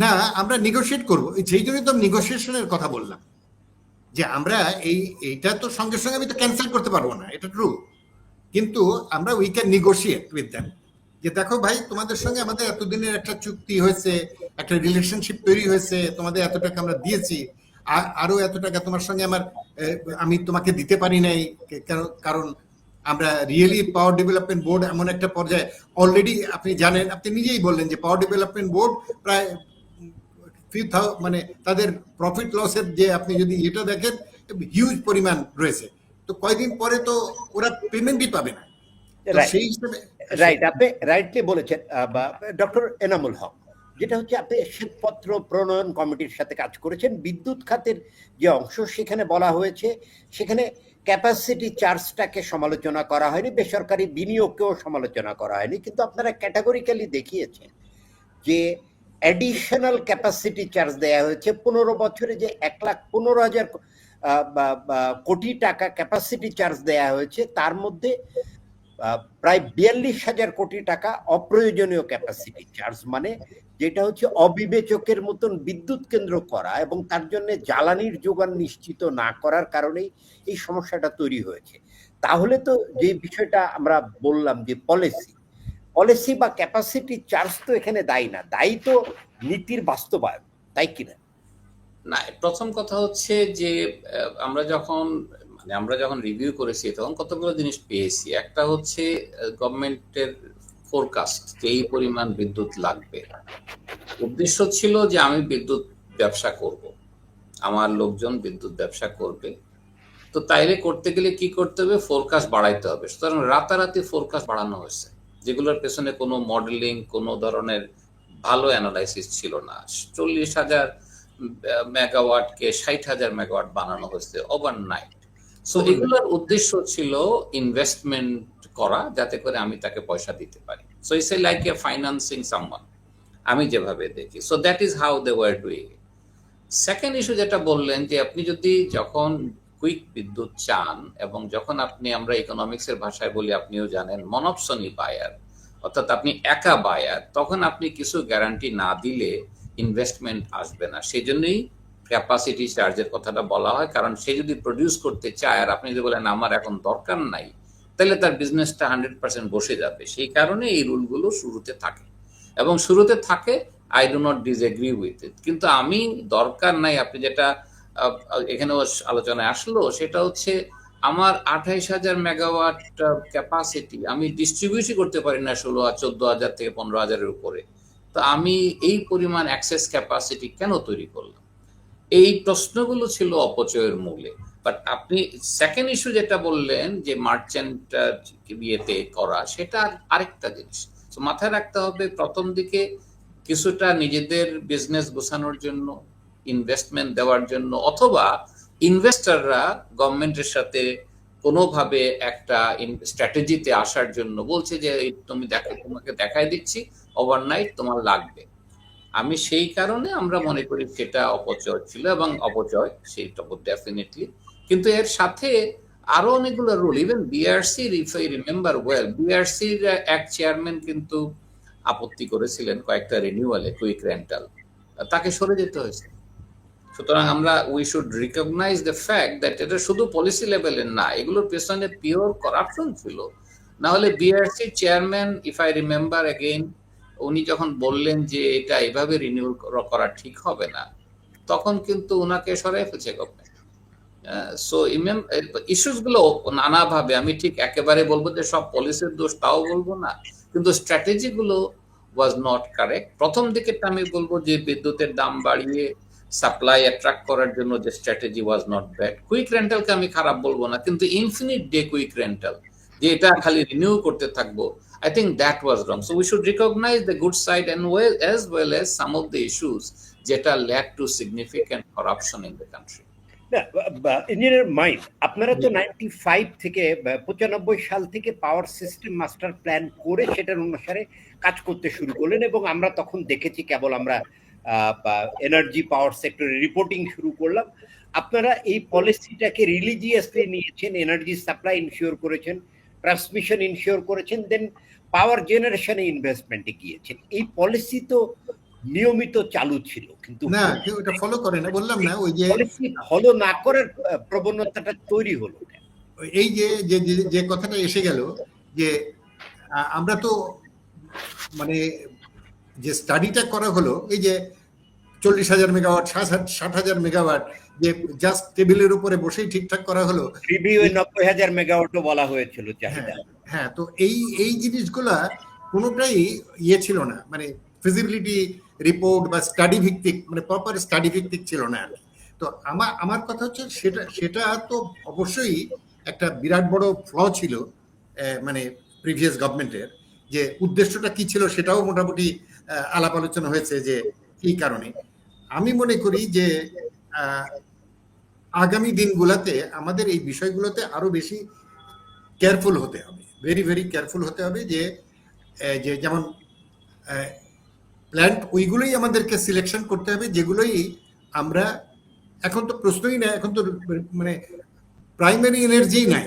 না, আমরা নেগোশিয়েট করব। সেই জন্যই তো নেগোসিয়েশনের কথা বললাম, যে আমরা এইটা তো সঙ্গে সঙ্গে আমি তো ক্যান্সেল করতে পারবো না, এটা ট্রু, কিন্তু আমরা we can negotiate with them যে দেখো ভাই তোমাদের সঙ্গে আমাদের এতদিনের একটা চুক্তি হয়েছে, একটা রিলেশনশিপ তৈরি হয়েছে, তোমাদের এত টাকা আমরা দিয়েছি, আরো এত টাকা তোমার সঙ্গে আমি তোমাকে দিতে পারি নাই, কারণ আমরা রিয়েলি পাওয়ার ডেভেলপমেন্ট বোর্ড এমন একটা পর্যায়ে অলরেডি, আপনি জানেন, আপনি নিজেই বললেন যে পাওয়ার ডেভেলপমেন্ট বোর্ড প্রায় মানে তাদের প্রফিট লসের যে আপনি যদি এটা দেখেন হিউজ পরিমাণ রয়েছে। তো কয়েকদিন পরে তো ওরা পেমেন্টই পাবে না। সেই হিসেবে রাইট, আপনি রাইটলি বলেছেন ডক্টর এনামুল হক। যেটা হচ্ছে, আপনি শ্বেতপত্র প্রণয়ন কমিটির সাথে কাজ করেছেন। বিদ্যুৎ খাতের যে অংশ সেখানে বলা হয়েছে, সেখানে ক্যাপাসিটি চার্জটাকে সমালোচনা করা হয়নি, বেসরকারি বিনিয়োগকেও সমালোচনা করা হয়নি, কিন্তু আপনারা ক্যাটাগরিক্যালি দেখিয়েছেন যে অ্যাডিশনাল ক্যাপাসিটি চার্জ দেয়া হয়েছে 15 বছরে, যে 1,15,000 কোটি টাকা ক্যাপাসিটি চার্জ দেয়া হয়েছে, তার মধ্যে প্রায় 42,000 কোটি টাকা অপ্রয়োজনীয় ক্যাপাসিটি চার্জ, মানে যেটা হচ্ছে অবিবেচকের মতন বিদ্যুৎ কেন্দ্র করা এবং তার জন্য জ্বালানির যোগান নিশ্চিত না করার কারণেই এই সমস্যাটা তৈরি হয়েছে। তাহলে তো যে বিষয়টা আমরা বললাম যে পলিসি বা ক্যাপাসিটি চার্জ তো এখানে দায়ী না, দায়ী তো নীতির বাস্তবায়ন, তাই কিনা? না, প্রথম কথা হচ্ছে যে আমরা যখন মানে আমরা যখন রিভিউ করেছি তখন কতগুলো জিনিস পেয়েছি। একটা হচ্ছে গভর্নমেন্টের ফোরকাস্ট যে এই পরিমাণ বিদ্যুৎ লাগবে। উদ্দেশ্য ছিল যে আমি বিদ্যুৎ ব্যবসা করব, আমার লোকজন বিদ্যুৎ ব্যবসা করবে, তো তাইলে করতে গেলে কি করতে হবে, ফোরকাস্ট বাড়াইতে হবে। সুতরাং রাতারাতি ফোরকাস্ট বাড়ানো হয়েছে, যেগুলোর পেছনে কোনো মডেলিং, কোনো ধরনের ভালো অ্যানালাইসিস ছিল না। 40,000 মেগাওয়াটকে 60,000 মেগাওয়াট বানানো হয়েছে ওভারনাইট। সো এগুলোর উদ্দেশ্য ছিল ইনভেস্টমেন্ট করা, যাতে করে আমি তাকে পয়সা দিতে পারি। So it's like a financing someone, আমি যেভাবে দেখি। So that is how they were doing it. Second issue যেটা বললেন যে আপনি যদি যখন কুইক বিদ্যুৎ চান, এবং যখন আপনি, আমরা ইকোনমিক্সের ভাষায় বলি, আপনিও জানেন, মনোপসনি বায়ার, অর্থাৎ আপনি একা বায়ার, তখন আপনি কিছু গ্যারান্টি না দিলে ইনভেস্টমেন্ট আসবে না। সেই জন্যই ক্যাপাসিটি চার্জের কথাটা বলা হয়, কারণ সে যদি প্রডিউস করতে চায় আর আপনি যদি বলেন আমার এখন দরকার নাই, তাহলে তার বিজনেসটা 100% বসে যাবে। সেই কারণে এই রুলগুলো শুরুতে থাকে, এবং শুরুতে থাকে, I do not disagree with it. কিন্তু আমি দরকার নাই, আপনি যেটা এখানেও আলোচনায় আসলো, সেটা হচ্ছে আমার 28,000 মেগাওয়াট ক্যাপাসিটি আমি ডিস্ট্রিবিউটই করতে পারি না 14,000 থেকে 15,000-এর উপরে, তো আমি এই পরিমাণ অ্যাক্সেস ক্যাপাসিটি কেন তৈরি করলাম? এই প্রশ্নগুলো ছিল অপচয়ের মূলে। বাট আপনি সেকেন্ড ইস্যু যেটা বললেন যে মার্চেন্ট বিয়েতে করা, সেটা আরেকটা জিনিস। তো মাথায় রাখতে হবে, প্রথম দিকে কিছুটা নিজেদের বিজনেস গোছানোর জন্য, ইনভেস্টমেন্ট দেওয়ার জন্য, অথবা ইনভেস্টররা গভর্নমেন্টের সাথে কোনোভাবে একটা স্ট্র্যাটেজিতে আসার জন্য বলছে যে তুমি দেখো, তোমাকে দেখাই দিচ্ছি ওভারনাইট তোমার লাগবে। আমি সেই কারণে আমরা মনে করি সেটা অপচয় ছিল, এবং অপচয় সেইটা ডেফিনেটলি। কিন্তু এর সাথে আরো অনেকগুলো rule, even BRC, if I remember well, বিআরসির এক চেয়ারম্যান কিন্তু আপত্তি করেছিলেন কয়েকটা রিনিউয়ালে, কুইক রেন্টাল, তাকে সরে যেতে হয়েছে। সুতরাং আমরা we should recognise the fact that এটা শুধু পলিসি লেভেলের না, এগুলোর পেছনে পিওর করাপশন ছিল। না হলে BRC chairman, if I remember again, উনি যখন বললেন যে এটা এভাবে রিনিউ করা ঠিক হবে না, তখন কিন্তু ওনাকে সরাই ফেলছে গভর্নমেন্ট। সো ইস্যুস গুলো নানাভাবে, আমি ঠিক একেবারে বলবো যে সব পলিসির দোষ তাও বলবো না, কিন্তু স্ট্র্যাটেজি গুলো ওয়াজ নট কারেক্ট। প্রথম দিকেরটা আমি বলবো যে বিদ্যুতের দাম বাড়িয়ে সাপ্লাই অ্যাট্রাক্ট করার জন্য যে strategy was not bad. Quick রেন্টালকে আমি খারাপ বলবো না, কিন্তু ইনফিনিট ডে কুইক রেন্টাল, যে এটা খালি রিনিউ করতে থাকবো, I think that was wrong. So we should recognize the good side and as well as some of the issues that led to significant corruption in the country. Engineer mind, আপনারা তো 95 থেকে 95 সাল থেকে পাওয়ার সিস্টেম মাস্টার প্ল্যান করে সেটার অনুসারে কাজ করতে শুরু করলেন, এবং আমরা তখন দেখেছি, কেবল আমরা এনার্জি পাওয়ার সেক্টরে রিপোর্টিং শুরু করলাম। আপনারা এই পলিসিটাকে রিলিজিয়াসলি নিয়েছেন, এনার্জি সাপ্লাই ইনশিওর করেছেন, ট্রান্সমিশন ইনশিওর করেছেন, দেন পাওয়ার জেনারেশনে ইনভেস্টমেন্টে গিয়েছেন। এই পলিসি তো নিয়মিত চালু ছিল, কিন্তু না, কেউ এটা ফলো করে না, বললাম না, ওই যে পলিসি ফলো না করার প্রবণতাটা তৈরি হলো। এই যে যে কথাটা এসে গেল যে আমরা তো মানে যে স্টাডিটা করা হলো, এই যে 40,000 মেগাওয়াট, 60,000 মেগাওয়াট, যে জাস্ট টেবিলের উপরে বসেই ঠিকঠাক করা হলো। রিভিউ 90,000 মেগাওয়াটও বলা হয়েছিল চাহিদা। হ্যাঁ, তো এই জিনিসগুলা কোনোটাই ইয়ে ছিল না, মানে ফিজিবিলিটি রিপোর্ট বা স্টাডি ভিত্তিক, মানে প্রপার স্টাডি ভিত্তিক ছিল না। তো আমার কথা হচ্ছে সেটা তো অবশ্যই একটা বিরাট বড় ফ্ল ছিল, মানে প্রিভিয়াস গভর্নমেন্টের। যে উদ্দেশ্যটা কি ছিল সেটাও মোটামুটি আলাপ আলোচনা হয়েছে যে এই কারণে। আমি মনে করি যে আগামী দিনগুলোতে আমাদের এই বিষয়গুলোতে আরো বেশি কেয়ারফুল হতে হবে, ভেরি ভেরি কেয়ারফুল হতে হবে। যে যেমন প্ল্যান্ট, ওইগুলোই আমাদেরকে সিলেকশন করতে হবে যেগুলোই আমরা, এখন তো প্রশ্নই না, এখন তো মানে প্রাইমারি এনার্জি নাই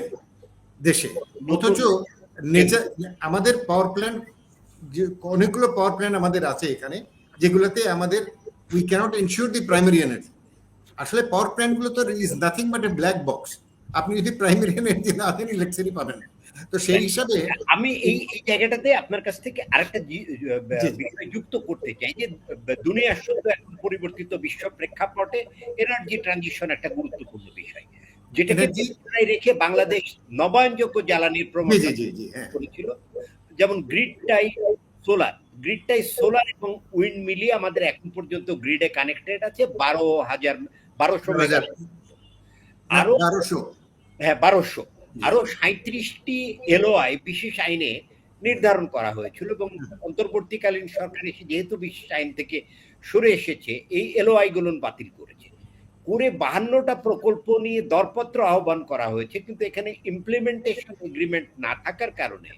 দেশে, অথচ নেচার আমাদের পাওয়ার প্ল্যান্ট, যে অনেকগুলো পাওয়ার প্ল্যান্ট আমাদের আছে এখানে, যেগুলোতে আমাদের we cannot ensure the primary energy. আসলে পাওয়ার প্ল্যান্ট গুলো তো is nothing but a black box. আপনি যদি প্রাইমারি এনার্জি না দেন, ইলেকট্রিসিটি পাবেন। তো সেই হিসাবে আমি এই জায়গাটাতে আপনার কাছ থেকে আরেকটা বিষয় যুক্ত করতে চাই, যে দুনিয়ার শুধু এখন পরিবর্তিত বিশ্ব প্রেক্ষাপটে এনার্জি ট্রানজিশন একটা গুরুত্বপূর্ণ বিষয়। যেটাকে এনার্জি, বিবেচনায় রেখে বাংলাদেশ নবায়নযোগ্য জ্বালানির জি প্রমোশন জি জি জি, হ্যাঁ, করেছিল। যেমন গ্রিড টাই সোলার এবং উইন্ড মিলিয়ে আমাদের এখন পর্যন্ত গ্রিডে কানেক্টেড আছে 12,000 12,000 মেগাওয়াট। না, আরো 1200। হ্যাঁ 1200, আরো 37টি এলওআই বিশেষ আইনে নির্ধারণ করা হয়েছিল এবং অন্তর্বর্তীকালীন সরকার এসে যেহেতু বিশেষ আইন থেকে সরে এসেছে এই এলওআই গুলো বাতিল করেছে, করে 52টা প্রকল্প নিয়ে দরপত্র আহ্বান করা হয়েছে, কিন্তু এখানে ইমপ্লিমেন্টেশন এগ্রিমেন্ট না থাকার কারণে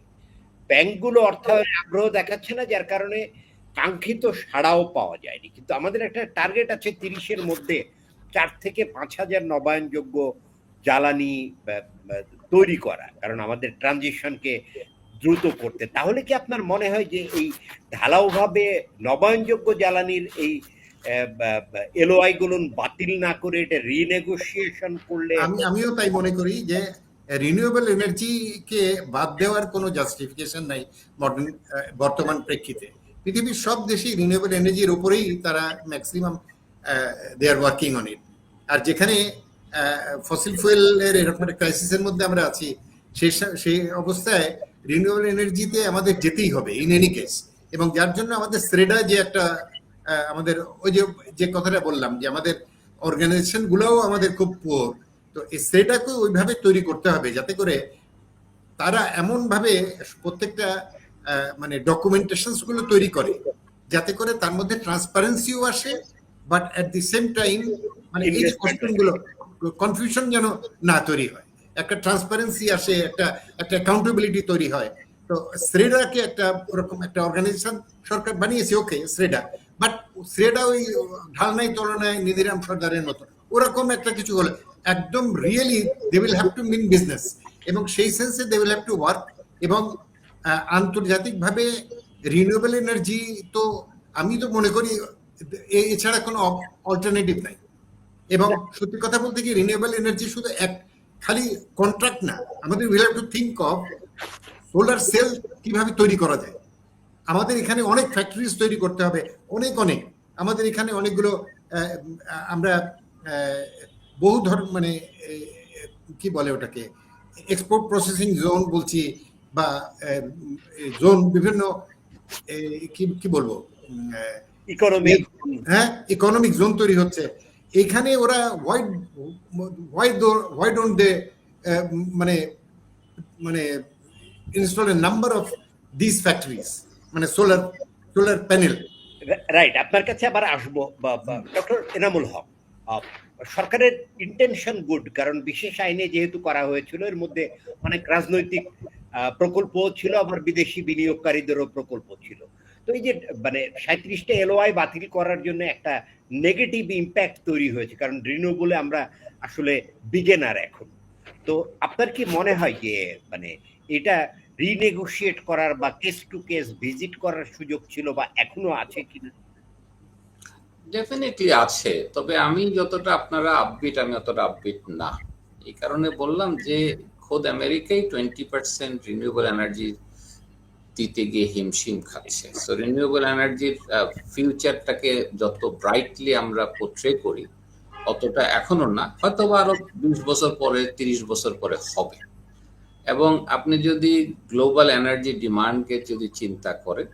ব্যাংকগুলো অর্থায়নে আগ্রহ দেখাচ্ছে না, যার কারণে কাঙ্ক্ষিত সাড়াও পাওয়া যায়নি। কিন্তু আমাদের একটা টার্গেট আছে 30-এর মধ্যে 4 থেকে 5,000 নবায়নযোগ্য জ্বালানি তৈরি করা, কারণ আমাদের ট্রানজিশনকে দ্রুত করতে। তাহলে কি আপনার মনে হয় যে এই ঢালাওভাবে নবায়নযোগ্য জ্বালানির এই এলওআই গুলো বাতিল না করে এটা রিনেগোসিয়েশন করলে? আমিও তাই মনে করি যে রিনিউয়েবল এনার্জিকে বাদ দেওয়ার কোনো জাস্টিফিকেশন নাই বর্তমান প্রেক্ষিতে। পৃথিবীর সব দেশই রিনিউয়েবল এনার্জির উপরেই তারা maximum they are working on it. আর যেখানে ফসিল ফুয়েলের এরকম একটা ক্রাইসিসের মধ্যে আমরা আছি, সেই অবস্থায় রিনিউয়েবল এনার্জিতে আমাদের যেতেই হবে ইন এনি কেস। এবং যার জন্য আমাদের শ্রেডা যে একটা আমাদের ওই যে কথাটা বললাম যে আমাদের অর্গানাইজেশন গুলোও আমাদের খুব পুয়ার, তো সেটাকে ওইভাবে তৈরি করতে হবে যাতে করে তারা এমন ভাবে প্রত্যেকটা মানে ডকুমেন্টেশনস গুলো তৈরি করে যাতে করে তার মধ্যে ট্রান্সপারেন্সিও আসে, but at the same time মানে এই কোশ্চেন গুলো কনফিউশন যেন না তৈরি হয়, একটা ট্রান্সপারেন্সি আসে, একটা অ্যাকাউন্টেবিলিটি তৈরি হয়। তো শ্রেডাকে একটা ওরকম একটা অর্গানাইজেশন সরকার বানিয়েছে, ওকে শ্রেডা, বাট শ্রেডা ওই ঢালনাই তলনায় নিধিরাম সর্দারের মতো ওরকম একটা কিছু হলো একদম really they will have to mean business, এবং সেই sense they will have to work. এবং আন্তর্জাতিকভাবে রিনিউয়েবল এনার্জি তো আমি তো মনে করি এছাড়া কোনো অল্টারনেটিভ নাই। এবং সত্যি কথা বলতে কি রিনিউয়েবল এনার্জি শুধু এক খালি কন্ট্রাক্ট না, আমাদের will have to think of solar cell কিভাবে তৈরি করা যায়। আমাদের এখানে অনেক ফ্যাক্টরিজ তৈরি করতে হবে, অনেক আমাদের এখানে অনেকগুলো আমরা বহু মানে কি বলে ওটাকে এক্সপোর্ট প্রসেসিং জোন বলছি, বা জোন বিভিন্ন কি বলবো ইকোনমিক জোন তৈরি হচ্ছে এখানে। ওরা why don't they মানে মানে install a number of these factories, মানে সোলার প্যানেল। রাইট, আপনার কাছে আবার আসবো ডক্টর এনামুল হক। সরকারের ইন্টেনশন গুড, কারণ বিশেষ আইনে যেহেতু করা হয়েছিল এর মধ্যে অনেক রাজনৈতিক প্রকল্প ছিল, আবার বিদেশি বিনিয়োগকারীদেরও প্রকল্প ছিল। তো এই যে মানে 37টা এলওআই বাতিল করার জন্য একটা নেগেটিভ ইম্প্যাক্ট তৈরি হয়েছে, কারণ রিনিউয়েবলে আমরা আসলে বিগিনার এখন। তো আপনার কি মনে হয় যে মানে এটা রিনেগোশিয়েট করার বা কেস টু কেস ভিজিট করার সুযোগ ছিল বা এখনো আছে কিনা? ডেফিনেটলি আছে, তবে আমি যতটা আপনারা আপবিট আমি অতটা আপবিট না। এই কারণে বললাম যে খোদ আমেরিকাই 20% রিনিউয়েবল এনার্জি দিতে গিয়ে হিমশিম খাচ্ছে। সো রিনিউয়েবল এনার্জির ফিউচারটাকে যত ব্রাইটলি আমরা পোট্রে করি অতটা এখনো না, হয়তো আরো 20 বছর পরে 30 বছর পরে হবে। এবং আপনি যদি গ্লোবাল এনার্জি ডিমান্ডকে যদি চিন্তা করেন,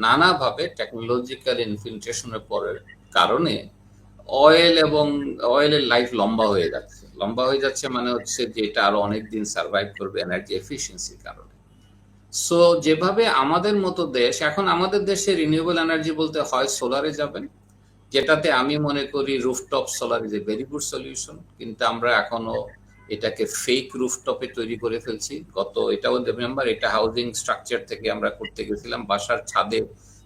নানাভাবে টেকনোলজিক্যাল ইনফিল্ট্রেশনের পরের কারণে অয়েলের লাইফ লম্বা হয়ে যাচ্ছে মানে হচ্ছে যে এটা আরো অনেকদিন সার্ভাইভ করবে এনার্জি এফিসিয়েন্সির কারণে। সো যেভাবে আমাদের মতো দেশ, এখন আমাদের দেশে রিনিউয়েবল এনার্জি বলতে হয় সোলারে যাবেন, যেটাতে আমি মনে করি rooftop solar is a very good solution, কিন্তু আমরা এখনো এটাকে ফেক রুফটপে তৈরি করে ফেলছি। এটাও রিমেম্বার, এটা হাউজিং স্ট্রাকচার থেকে আমরা করতে গেছিলাম, বাসার ছাদে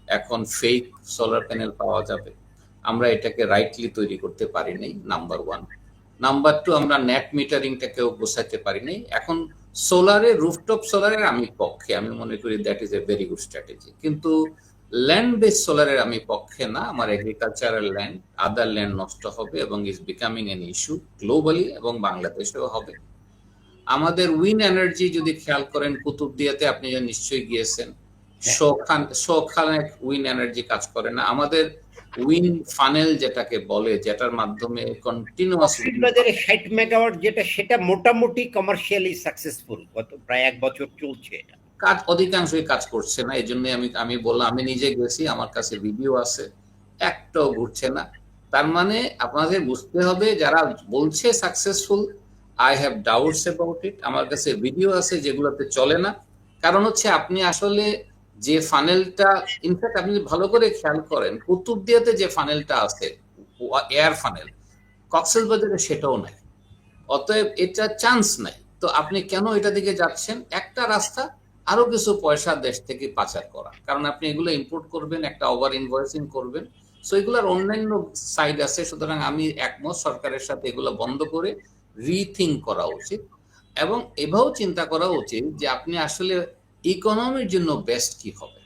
এখন ফেক সোলার প্যানেল পাওয়া যাবে। আমরা এটাকে রাইটলি তৈরি করতে পারি নাই, নাম্বার 1। নাম্বার 2, আমরা নেট মিটারিংটাকেও বোঝাতে পারি নাই। এখন রুফটপ সোলারের আমি পক্ষে, আমি মনে করি that is a very good strategy, কিন্তু ল্যান্ড বেস সোলারের আমি পক্ষে না। আমার এগ্রিকালচারাল ল্যান্ড, আদার ল্যান্ড নষ্ট হবে এবং is becoming an issue globally, এবং বাংলাদেশেও হবে। আমাদের উইন্ড এনার্জি যদি খেয়াল করেন, কুতুবদিয়াতে আপনি নিশ্চয়ই গিয়েছেন, শোখানে উইন্ড এনার্জি কাজ করে না। আমাদের উইন ফানেল যেটাকে বলে, যেটার মাধ্যমে কন্টিনিউয়াস কক্সবাজারে 60 মেগাওয়াট যেটা, সেটা মোটামুটি কমার্শিয়ালি সাকসেসফুল, গত প্রায় 1 বছর চলছে এটা। কাজ অধিকাংশই কাজ করছে না, এই জন্য আমি বললাম, আমি নিজে গেছি, আমার কাছে ভিডিও আছে, একটাও ঘুরছে না। তার মানে আপনাদের বুঝতে হবে, যারা বলছে successful, I have doubts about it. আমার কাছে ভিডিও আছে যেগুলোতে চলে না। কারণ হচ্ছে আপনি আসলে যে ফানেলটা, ইনফ্যাক্ট আপনি ভালো করে খেয়াল করেন, কুতুবদিয়াতে যে ফানেলটা আছে এয়ার ফানেল, কক্সবাজারে সেটাও নাই। অতএব এটা চান্স নাই। তো আপনি কেন এটা দিকে যাচ্ছেন? একটা রাস্তা, আরো কিছু পয়সা দেশ থেকে পাচার করা, কারণ আপনি এগুলো ইম্পোর্ট করবেন, একটা ওভার ইনভয়েসিং করবেন। সো এগুলোর অন্যান্য সাইড আছে। সুতরাং আমি একমত, সরকারের সাথে এগুলো বন্ধ করে রিথিঙ্ক করা উচিত, এবং এভাবেও চিন্তা করা উচিত যে আপনি আসলে ইকোনমির জন্য বেস্ট কি হবে।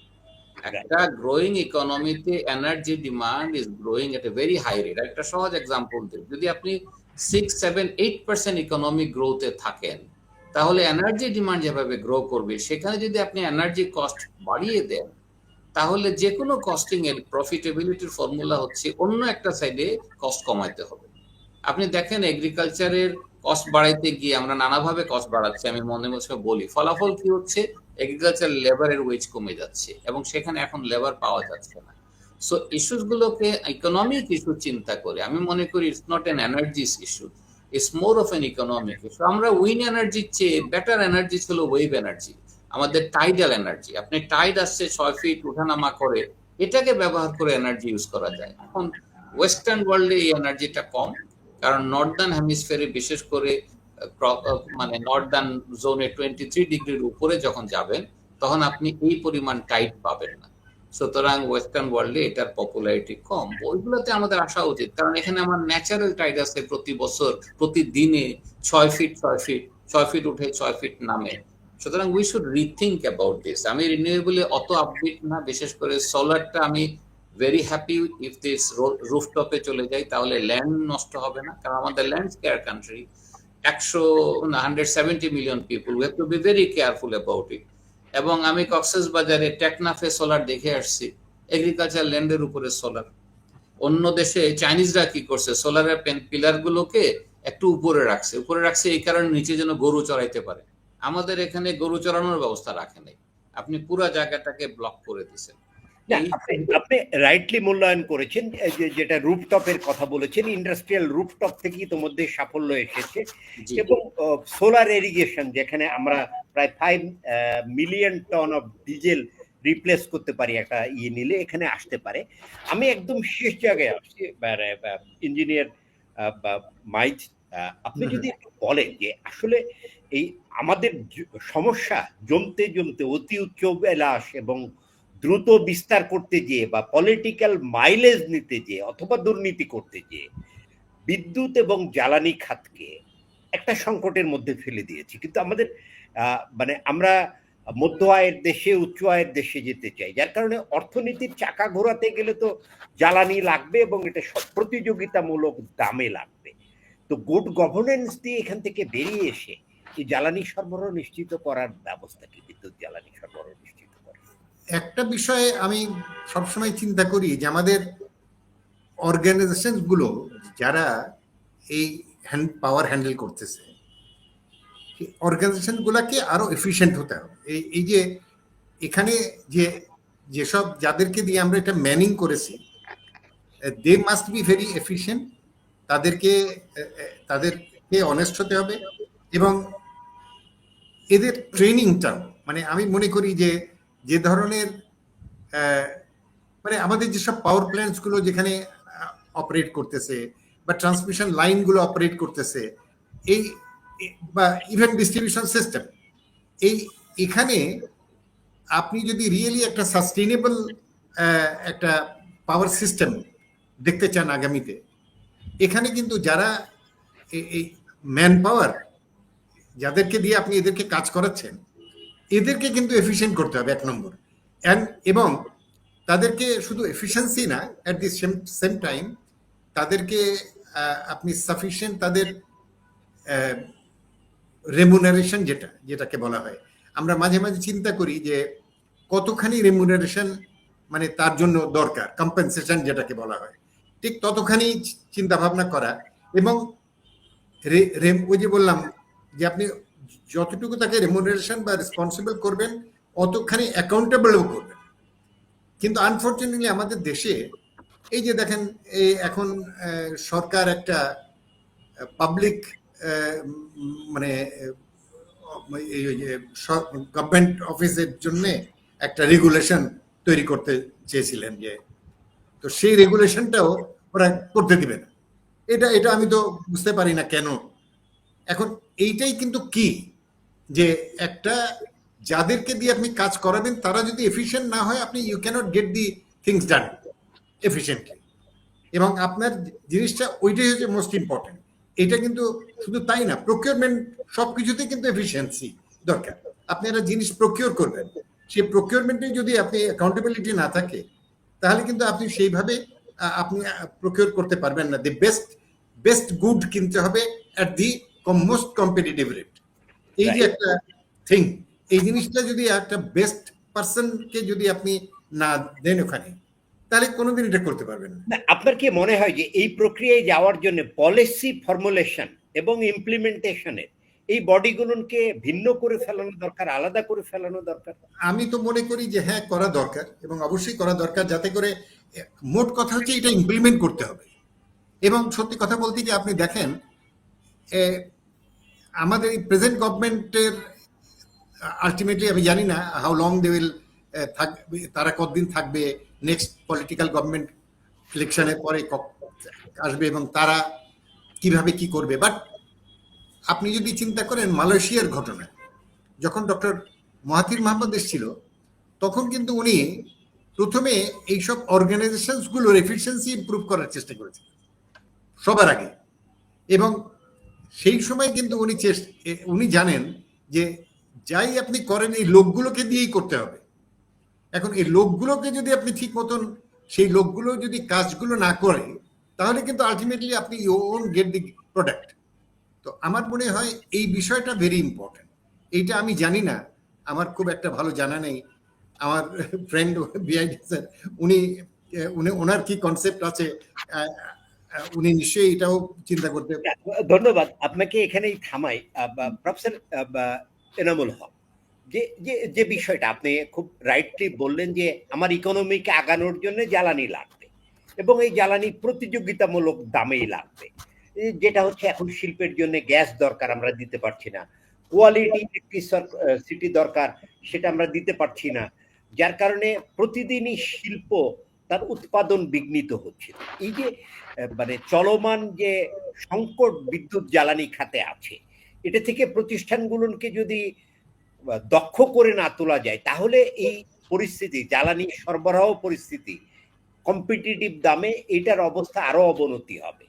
একটা গ্রোয়িং ইকোনমিতে energy demand is growing at a very high rate. একটা সহজ এক্সাম্পল দিই, যদি আপনি 6, 7, 8% ইকোনমিক গ্রোথে থাকেন, তাহলে এনার্জি ডিমান্ড যেভাবে গ্রো করবে, সেখানে যদি আপনি এনার্জি কস্ট বাড়িয়ে দেন, তাহলে যে কোনো কস্টিং এর প্রফিটেবিলিটির ফর্মুলা হচ্ছে অন্য একটা সাইডে কস্ট কমাইতে হবে। আপনি দেখেন এগ্রিকালচারের কস্ট বাড়াইতে গিয়ে আমরা নানাভাবে কস্ট বাড়াচ্ছি, আমি মনে মনে বলি, ফলাফল কি হচ্ছে? এগ্রিকালচার লেবারের ওয়েজ কমে যাচ্ছে, এবং সেখানে এখন লেবার পাওয়া যাচ্ছে না। সো ইস্যুস গুলোকে ইকোনমিক ইস্যু চিন্তা করে আমি মনে করি it's not an energies issue, it's more of N economic issue. আমরা উইন এনার্জির চেয়ে বেটার এনার্জি ছিল ওয়েভ এনার্জি, আমাদের টাইডাল এনার্জি। আপনি টাইড আসছে 6 ফিট উঠানামা করে, এটাকে ব্যবহার করে এনার্জি ইউজ করা যায়। এখন ওয়েস্টার্ন ওয়ার্ল্ডে এই এনার্জিটা কম, কারণ নর্দার্ন হেমিসফিয়ারে, বিশেষ করে মানে নর্দার্ন জোনে 23 ডিগ্রির উপরে যখন যাবেন, তখন আপনি এই পরিমাণ টাইট পাবেন না। সুতরাং ওয়েস্টার্ন ওয়ার্ল্ডে এটার পপুলারিটি কম। ওইগুলোতে আমাদের আসা উচিত, কারণ এখানে আমার ন্যাচারাল টাইড আছে প্রতি বছর, প্রতিদিনে 6 ফিট 6 ফিট, 6 ফিট উঠে 6 ফিট নামে। সুতরাং we should rethink about this. আমি রিনিউয়েবলে অত আপবিট না, বিশেষ করে সোলারটা আমি ভেরি হ্যাপি ইফ দিস রুফটপে চলে যায়, তাহলে ল্যান্ড নষ্ট হবে না, কারণ আমাদের land scarce country, 170 million people, we have to be very careful about it. এবং আমি কক্সবাজারে টেকনাফে সোলার দেখে আসছি, এগ্রিকালচার ল্যান্ডের উপরে সোলার। অন্য দেশে চাইনিজরা কি করছে, সোলারের পিলার গুলোকে একটু উপরে রাখছে এই কারণে নিচে যেন গরু চড়াইতে পারে। আমাদের এখানে গরু চড়ানোর ব্যবস্থা রাখে নাই, আপনি পুরো জায়গাটাকে ব্লক করে দিচ্ছেন। আপনি রাইটলি মূল্যায়ন করেছেন, যেটা রুফটপের কথা বলেছেন, ইন্ডাস্ট্রিয়াল রুফটপ থেকে ইতোমধ্যে সাফল্য এসেছে, এবং সোলার ইরিগেশন, যেখানে আমরা প্রায় 5 million ton of diesel replace করতে পারি একটা নিলে, এখানে আসতে পারে। আমি একদম শেষ জায়গায় আসছি, ইঞ্জিনিয়ার মাইজ, আপনি যদি একটু বলেন যে আসলে এই আমাদের সমস্যা জমতে জমতে অতি উচ্চ বিলাস এবং দ্রুত বিস্তার করতে গিয়ে, বা পলিটিক্যাল মাইলেজ নিতে গিয়ে, অথবা দুর্নীতি করতে গিয়ে বিদ্যুৎ এবং জ্বালানি খাতকে একটা সংকটের মধ্যে ফেলে দিয়েছি। কিন্তু আমাদের মানে আমরা মধ্য আয়ের দেশে, উচ্চ আয়ের দেশে যেতে চাই, যার কারণে অর্থনীতির চাকা ঘোরাতে গেলে তো জ্বালানি লাগবে, এবং এটা প্রতিযোগিতামূলক দামে লাগবে। তো গুড গভর্নেন্স দিয়ে এখান থেকে বেরিয়ে এসে এই জ্বালানি সরবরাহ নিশ্চিত করার ব্যবস্থা কি, বিদ্যুৎ জ্বালানি সরবরাহ নিশ্চিত করা। একটা বিষয়ে আমি সবসময় চিন্তা করি যে আমাদের অর্গানাইজেশন গুলো যারা এই পাওয়ার হ্যান্ডেল করতেছে, অর্গানাইজেশন গুলাকে আরো এফিশিয়েন্ট হতে হবে। এই যে এখানে যেসব যাদেরকে দিয়ে আমরা এটা ম্যানিং করেছি, they must be very efficient. তাদেরকে অনেস্ট হতে হবে, এবং এদের ট্রেনিংটাও, মানে আমি মনে করি যে ধরনের মানে আমাদের যেসব পাওয়ার প্ল্যান্টস গুলো যেখানে অপারেট করতেছে, বা ট্রান্সমিশন লাইন গুলো অপারেট করতেছে, এই বা ইভেন ডিস্ট্রিবিউশন সিস্টেম, এখানে আপনি যদি রিয়েলি একটা সাস্টেইনেবল একটা পাওয়ার সিস্টেম দেখতে চান আগামীতে, এখানে কিন্তু যারা এই ম্যান পাওয়ার যাদেরকে দিয়ে আপনি এদেরকে কাজ করাচ্ছেন, এদেরকে কিন্তু এফিশিয়েন্ট করতে হবে 1 নম্বর। এবং তাদেরকে শুধু এফিসিয়েন্সি না, অ্যাট দি সেম টাইম তাদেরকে আপনি সাফিসিয়েন্ট তাদের রেমুনারেশন, যেটাকে বলা হয়, আমরা মাঝে মাঝে চিন্তা করি যে কতখানি রেমুনারেশন মানে তার জন্য দরকার কম্পেনসেশন যেটাকে বলা হয়, ঠিক ততখানি চিন্তা ভাবনা করা। এবং ওই যে বললাম যে আপনি যতটুকু তাকে রেমুনারেশন বা রেসপন্সিবল করবেন অতখানি অ্যাকাউন্টেবলও করবেন। কিন্তু আনফর্চুনেটলি আমাদের দেশে এই যে দেখেন এখন সরকার একটা পাবলিক মানে গভর্নমেন্ট অফিসের জন্য একটা রেগুলেশন তৈরি করতে চেয়েছিলেন, যে তো সেই রেগুলেশনটাও ওরা করতে দিবে না। এটা আমি তো বুঝতে পারি না কেন। এখন এইটাই কিন্তু কি, যে একটা যাদেরকে দিয়ে আপনি কাজ করাবেন তারা যদি এফিশিয়েন্ট না হয়, আপনি you cannot get the things done efficiently. এবং আপনার জিনিসটা ওইটাই হচ্ছে মোস্ট ইম্পর্টেন্ট। এটা কিন্তু শুধু তাই না, প্রকিউরমেন্ট সবকিছুতে কিন্তু এফিসিয়েন্সি দরকার। আপনি একটা জিনিস প্রকিউর করবেন, সেই প্রকিউরমেন্টে যদি আপনি অ্যাকাউন্টেবিলিটি না থাকে, তাহলে কিন্তু আপনি সেইভাবে আপনি প্রকিউর করতে পারবেন না। দি বেস্ট গুড কিনতে হবে at the most competitive rate. এই যে একটা থিং, এই জিনিসটা যদি একটা বেস্ট পার্সনকে যদি আপনি না দেন ওখানে, তাহলে কোনোদিন এটা করতে পারবেন না। আপনার কি মনে হয় যে এই প্রক্রিয়ায় যাওয়ার জন্য পলিসি ফর্মুলেশন এবং ইমপ্লিমেন্টেশনের এই বডিগুলোকে ভিন্ন করে ফেলানো দরকার, আলাদা করে ফেলানো দরকার? আমি তো মনে করি যে হ্যাঁ, করা দরকার, এবং অবশ্যই করা দরকার, যাতে করে মোট কথা হচ্ছে এটা ইমপ্লিমেন্ট করতে হবে। এবং সত্যি কথা বলতে যে আপনি দেখেন আমাদের এই প্রেজেন্ট গভর্নমেন্টের আলটিমেটলি আমি জানি না হাউ লং দে উইল থাকবে, তারা কতদিন থাকবে, নেক্সট পলিটিক্যাল গভর্নমেন্ট ইলেকশনের পরে আসবে এবং তারা কিভাবে কি করবে। বাট আপনি যদি চিন্তা করেন মালয়েশিয়ার ঘটনা, যখন ডক্টর মাহাথির মোহাম্মদ এসেছিল, তখন কিন্তু উনি প্রথমে এইসব অর্গানাইজেশনসগুলোর এফিসিয়েন্সি ইমপ্রুভ করার চেষ্টা করেছিলেন সবার আগে। এবং সেই সময় কিন্তু উনি জানেন যে যাই আপনি করেন এই লোকগুলোকে দিয়েই করতে হবে। এখন এই লোকগুলোকে যদি আপনি ঠিক মতন, সেই লোকগুলো যদি কাজগুলো না করে, তাহলে কিন্তু আলটিমেটলি আপনি you won't get the product. তো আমার মনে হয় এই বিষয়টা ভেরি ইম্পর্টেন্ট। এইটা আমি জানি না, আমার খুব একটা ভালো জানা নেই। আমার ফ্রেন্ড বিআইডি স্যার, উনি ওনার কি কনসেপ্ট আছে, উনি নিশ্চয়ই এটাও চিন্তা করতে। ধন্যবাদ আপনাকে, এখানেই থামাই। প্রফেসর এনামুল হক, যে যে যে বিষয়টা আপনি খুব রাইটলি বললেন যে আমার ইকোনমিকে আগানোর জন্য জ্বালানি লাগবে, এবং এই জ্বালানি প্রতিযোগিতামূলক দামেই লাগবে। যেটা হচ্ছে এখন শিল্পের জন্য গ্যাস দরকার, আমরা দিতে পারছি না। কোয়ালিটি ইলেকট্রিসিটি দরকার, সেটা আমরা দিতে পারছি না। যার কারণে প্রতিদিনই শিল্প তার উৎপাদন বিঘ্নিত হচ্ছে। এই যে মানে চলমান যে সংকট বিদ্যুৎ জ্বালানি খাতে আছে, এটা থেকে প্রতিষ্ঠানগুলোকে যদি দক্ষ করে না তোলা যায়, তাহলে এই পরিস্থিতি, জ্বালানি সরবরাহ পরিস্থিতি, কম্পিটিটিভ দামে এটার অবস্থা আরো অবনতি হবে।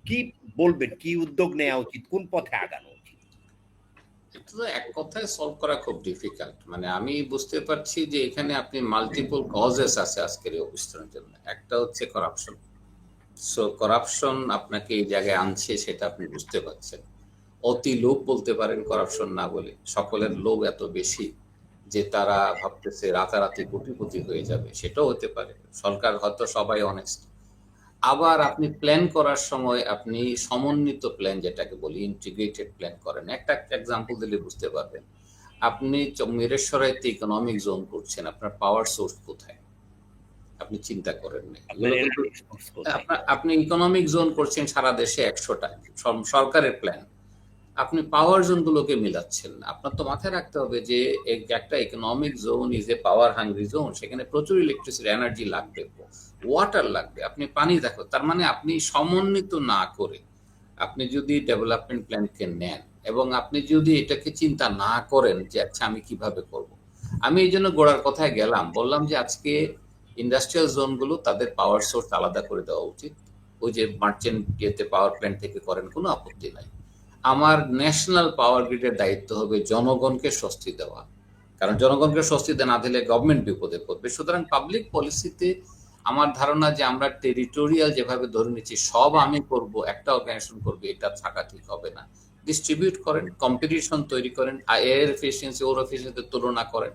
কি বলবেন, কি উদ্যোগ নেওয়া উচিত, কোন পথে আগানো উচিত? এটা তো এক কথায় সলভ করা খুব ডিফিকাল্ট। মানে আমি বুঝতে পারছি যে এখানে আপনি মাল্টিপল কজেস আছে আজকের এই অবস্থানের জন্য। একটা হচ্ছে করাপশন। সো করাপশন আপনাকে এই জায়গায় আনছে, সেটা আপনি বুঝতে পারছেন। অতি লোভ বলতে পারেন, করাপশন না বলে। সকলের লোভ এত বেশি যে তারা ভাবতেছে রাতারাতি কোটিপতি হয়ে যাবে, সেটাও হতে পারে। সরকার হয়তো সবাই অনেস্ট। আবার আপনি প্ল্যান করার সময় আপনি সমন্বিত প্ল্যান, যেটাকে বলি ইন্টিগ্রেটেড প্ল্যান করেন। একটা এক্সাম্পল দিলে বুঝতে পারবেন। আপনি মিরেশ্বরাইতে ইকোনমিক জোন করছেন, আপনার পাওয়ার সোর্স কোথায় আপনি চিন্তা করেন না। আপনি ইকোনমিক জোন করছেন সারা দেশে 100টা, সরকারের প্ল্যান। আপনি পাওয়ার জোন গুলোকে মিলাচ্ছেন না। আপনার তো মাথায় রাখতে হবে যে একটা economic zone is a power hungry zone. সেখানে প্রচুর ইলেকট্রিসিটি, এনার্জি লাগবে, ওয়াটার লাগবে, আপনি পানি দেখো। তার মানে আপনি সমন্বিত না করে আপনি যদি ডেভেলপমেন্ট প্ল্যানকে নেন, এবং আপনি যদি এটাকে চিন্তা না করেন যে আচ্ছা আমি কিভাবে করব। আমি এই জন্য গোড়ার কথায় গেলাম, বললাম যে আজকে ইন্ডাস্ট্রিয়াল জোনগুলো তাদের পাওয়ার সোর্স আলাদা করে দেওয়া উচিত। ওই যে মার্চেন্ট পাওয়ার প্ল্যান্ট থেকে করেন, কোনো আপত্তি নাই। আমার ন্যাশনাল পাওয়ার গ্রিডের দায়িত্ব হবে জনগণকে স্বস্তি দেওয়া, কারণ জনগণকে স্বস্তি না দিলে গভর্নমেন্ট বিপদে পড়বে। সুতরাং পাবলিক পলিসিতে আমার ধারণা যে আমরা টেরিটোরিয়াল যেভাবে ধরে নিচ্ছি সব আমি করব, একটা অর্গানাইজেশন করবে, এটা থাকা ঠিক হবে না। ডিস্ট্রিবিউট করেন, কম্পিটিশন তৈরি করেন, এয়ার এফিসিয়েন্সি ওর এফিসিয়েন্সিতে তুলনা করেন,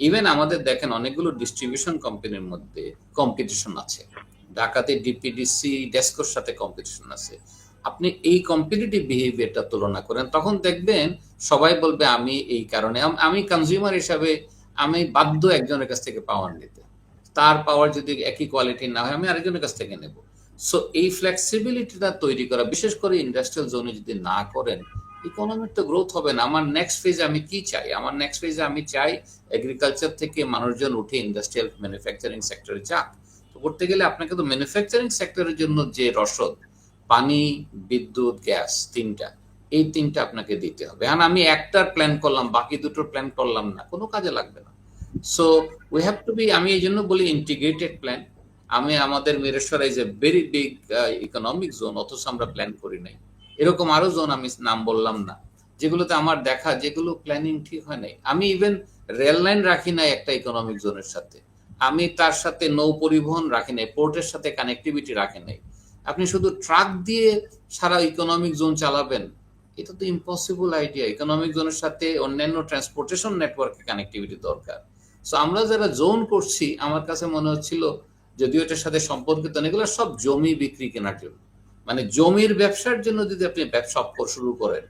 ইভেন আমাদের দেখেন অনেকগুলো ডিস্ট্রিবিউশন কোম্পানির মধ্যে কম্পিটিশন আছে, ঢাকাতে ডিপিডিসি ডেস্কোর সাথে কম্পিটিশন আছে। আপনি এই কম্পিটিটিভ বিহেভিয়ারটা তুলনা করেন, তখন দেখবেন সবাই বলবে আমি এই কারণে, আমি কনজিউমার হিসাবে আমি বাধ্য একজনের কাছ থেকে পাওয়ার নিতে, তার পাওয়ার যদি একই কোয়ালিটি না হয় আমি আরেকজনের কাছ থেকে নেব। সো এই ফ্লেক্সিবিলিটিটা তৈরি করা, বিশেষ করে ইন্ডাস্ট্রিয়াল জোনে যদি না করেন, ইকোনমির তো গ্রোথ হবে না। আমার নেক্সট ফেজে আমি কি চাই? আমার নেক্সট ফেজে আমি চাই এগ্রিকালচার থেকে মানুষজন উঠে ইন্ডাস্ট্রিয়াল ম্যানুফ্যাকচারিং সেক্টরে যাক। তো করতে গেলে আপনাকে তো ম্যানুফ্যাকচারিং সেক্টরের জন্য যে রসদ, পানি, বিদ্যুৎ, গ্যাস, এই তিনটা আপনাকে দিতে হবে। আর আমি একটার প্ল্যান করলাম, বাকি দুটোর প্ল্যান করলাম না, কোনো কাজে লাগবে না। So we have to be, আমি এই জন্য বলি ইন্টিগ্রেটেড প্ল্যান। আমাদের Mirsharai is a very big economic zone, অথচ আমরা প্ল্যান করি নাই। এরকম আরো জোন আমি নাম বললাম না, যেগুলোতে আমার দেখা যেগুলো প্ল্যানিং ঠিক হয় নাই। আমি ইভেন রেল লাইন রাখি নাই একটা ইকোনমিক জোনের সাথে, আমি তার সাথে নৌ পরিবহন রাখি নাই, পোর্টের সাথে কানেক্টিভিটি রাখি নাই। আপনি শুধু ট্রাক দিয়ে সারা ইকোনমিক জোন চালাবেন, এটা তো ইম্পসিবল আইডিয়া। ইকোনমিক জোনের সাথে অন্যান্য ট্রান্সপোর্টেশন নেটওয়ার্কে কানেক্টিভিটি দরকার। সো আমরা যারা জোন করছি, আমার কাছে মনে হচ্ছিল, যদিও এটার সাথে সম্পর্কিত না, এগুলো সব জমি বিক্রি কেনার জন্য, মানে জমির ব্যবসার জন্য যদি আপনি ব্যবসা শুরু করেন,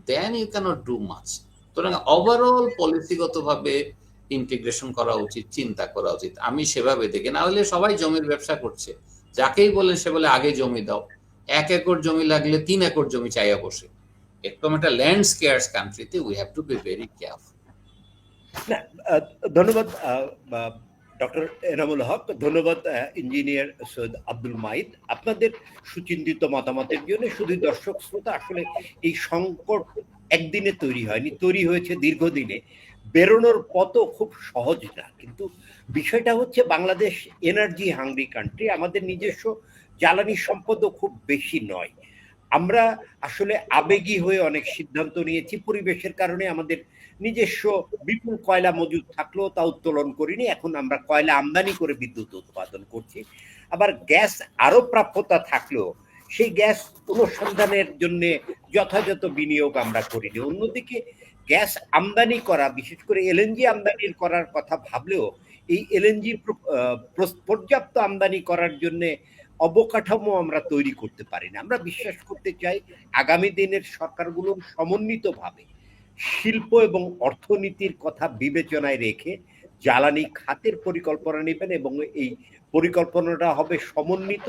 then you cannot do much. সুতরাং ওভারঅল পলিসিগতভাবে ইন্টিগ্রেশন করা উচিত, চিন্তা করা উচিত। আমি সেভাবে দেখি, না হলে সবাই জমির ব্যবসা করছে, যাকেই বলেন সে বলে আগে জমি দাও। 1 একর জমি লাগলে 3 একর জমি চাইয়া বসে। একদম একটা ল্যান্ড স্কেয়ার্স কান্ট্রিতে we have to be very careful. না, ধন্যবাদ ডক্টর এনামুল হক, ধন্যবাদ ইঞ্জিনিয়ার সৈয়দ আব্দুল মাহিদ, আপনাদের সুচিন্তিত মতামতের জন্য। শুধু দর্শক শ্রোতা, আসলে এই সংকট একদিনে তৈরি হয়নি, তৈরি হয়েছে দীর্ঘদিনে। বেরোনোর পথও খুব সহজ না, কিন্তু বিষয়টা হচ্ছে বাংলাদেশ এনার্জি হাংরি কান্ট্রি, আমাদের নিজস্ব জ্বালানি সম্পদও খুব বেশি নয়। আমরা আসলে আবেগী হয়ে অনেক সিদ্ধান্ত নিয়েছি, পরিবেশের কারণে আমাদের নিজস্ব বিপুল কয়লা মজুদ থাকলেও তা উত্তোলন করিনি। এখন আমরা কয়লা আমদানি করে বিদ্যুৎ উৎপাদন করছি। আবার গ্যাস আরো প্রাপ্যতা থাকলেও সেই গ্যাস অনুসন্ধানের জন্য যথাযথ বিনিয়োগ আমরা করিনি। অন্যদিকে গ্যাস আমদানি করা, বিশেষ করে এলএনজি আমদানির করার কথা ভাবলেও এই এলএনজি পর্যাপ্ত আমদানি করার জন্য অবকাঠামো আমরা তৈরি করতে পারি না। আমরা বিশ্বাস করতে চাই আগামী দিনের সরকারগুলো সমন্বিতভাবে শিল্প এবং অর্থনীতির কথা বিবেচনায় রেখে জ্বালানি খাতের পরিকল্পনা নেবেন, এবং এই পরিকল্পনাটা হবে সমন্বিত,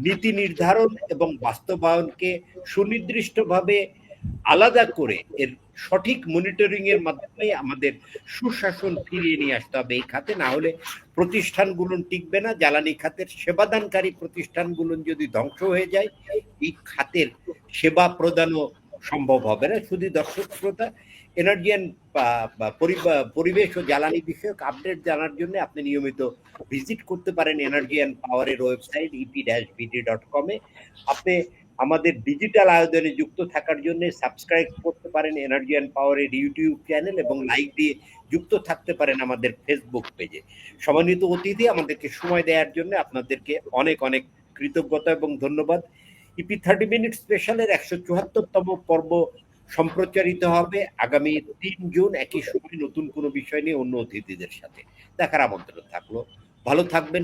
নীতি নির্ধারণ এবং বাস্তবায়নকে সুনির্দিষ্টভাবে আলাদা করে এর সঠিক মনিটরিং এর মাধ্যমে আমাদের সুশাসন ফিরিয়ে নিয়ে আসতে হবে এই খাতে। না হলে প্রতিষ্ঠানগুলো টিকবে না। জ্বালানি খাতের সেবাদানকারী প্রতিষ্ঠানগুলো যদি ধ্বংস হয়ে যায়, এই খাতের সেবা প্রদানও সম্ভব হবে না। শুধু দর্শক শ্রোতা, এনার্জি অ্যান্ড পরিবেশ ও জ্বালানি বিষয়ক আপডেট জানার জন্য আপনি নিয়মিত ভিজিট করতে পারেন এনার্জি অ্যান্ড পাওয়ারের ওয়েবসাইট ep-vt.com এ। আপনি আমাদের ডিজিটাল আয়োজনে যুক্ত থাকার জন্য সাবস্ক্রাইব করতে পারেন এনার্জি অ্যান্ড পাওয়ারের ইউটিউব চ্যানেল, এবং লাইক দিয়ে যুক্ত থাকতে পারেন আমাদের ফেসবুক পেজে। সম্মানিত অতিথি, আমাদেরকে সময় দেওয়ার জন্য আপনাদেরকে অনেক অনেক কৃতজ্ঞতা এবং ধন্যবাদ। ইপি 30 মিনিট স্পেশালের 174তম পর্ব সম্প্রচারিত হবে আগামী 3 জুন একই সময় নতুন কোনো বিষয় নিয়ে অন্য অতিথিদের সাথে। দেখার আমন্ত্রণ থাকলো। ভালো থাকবেন।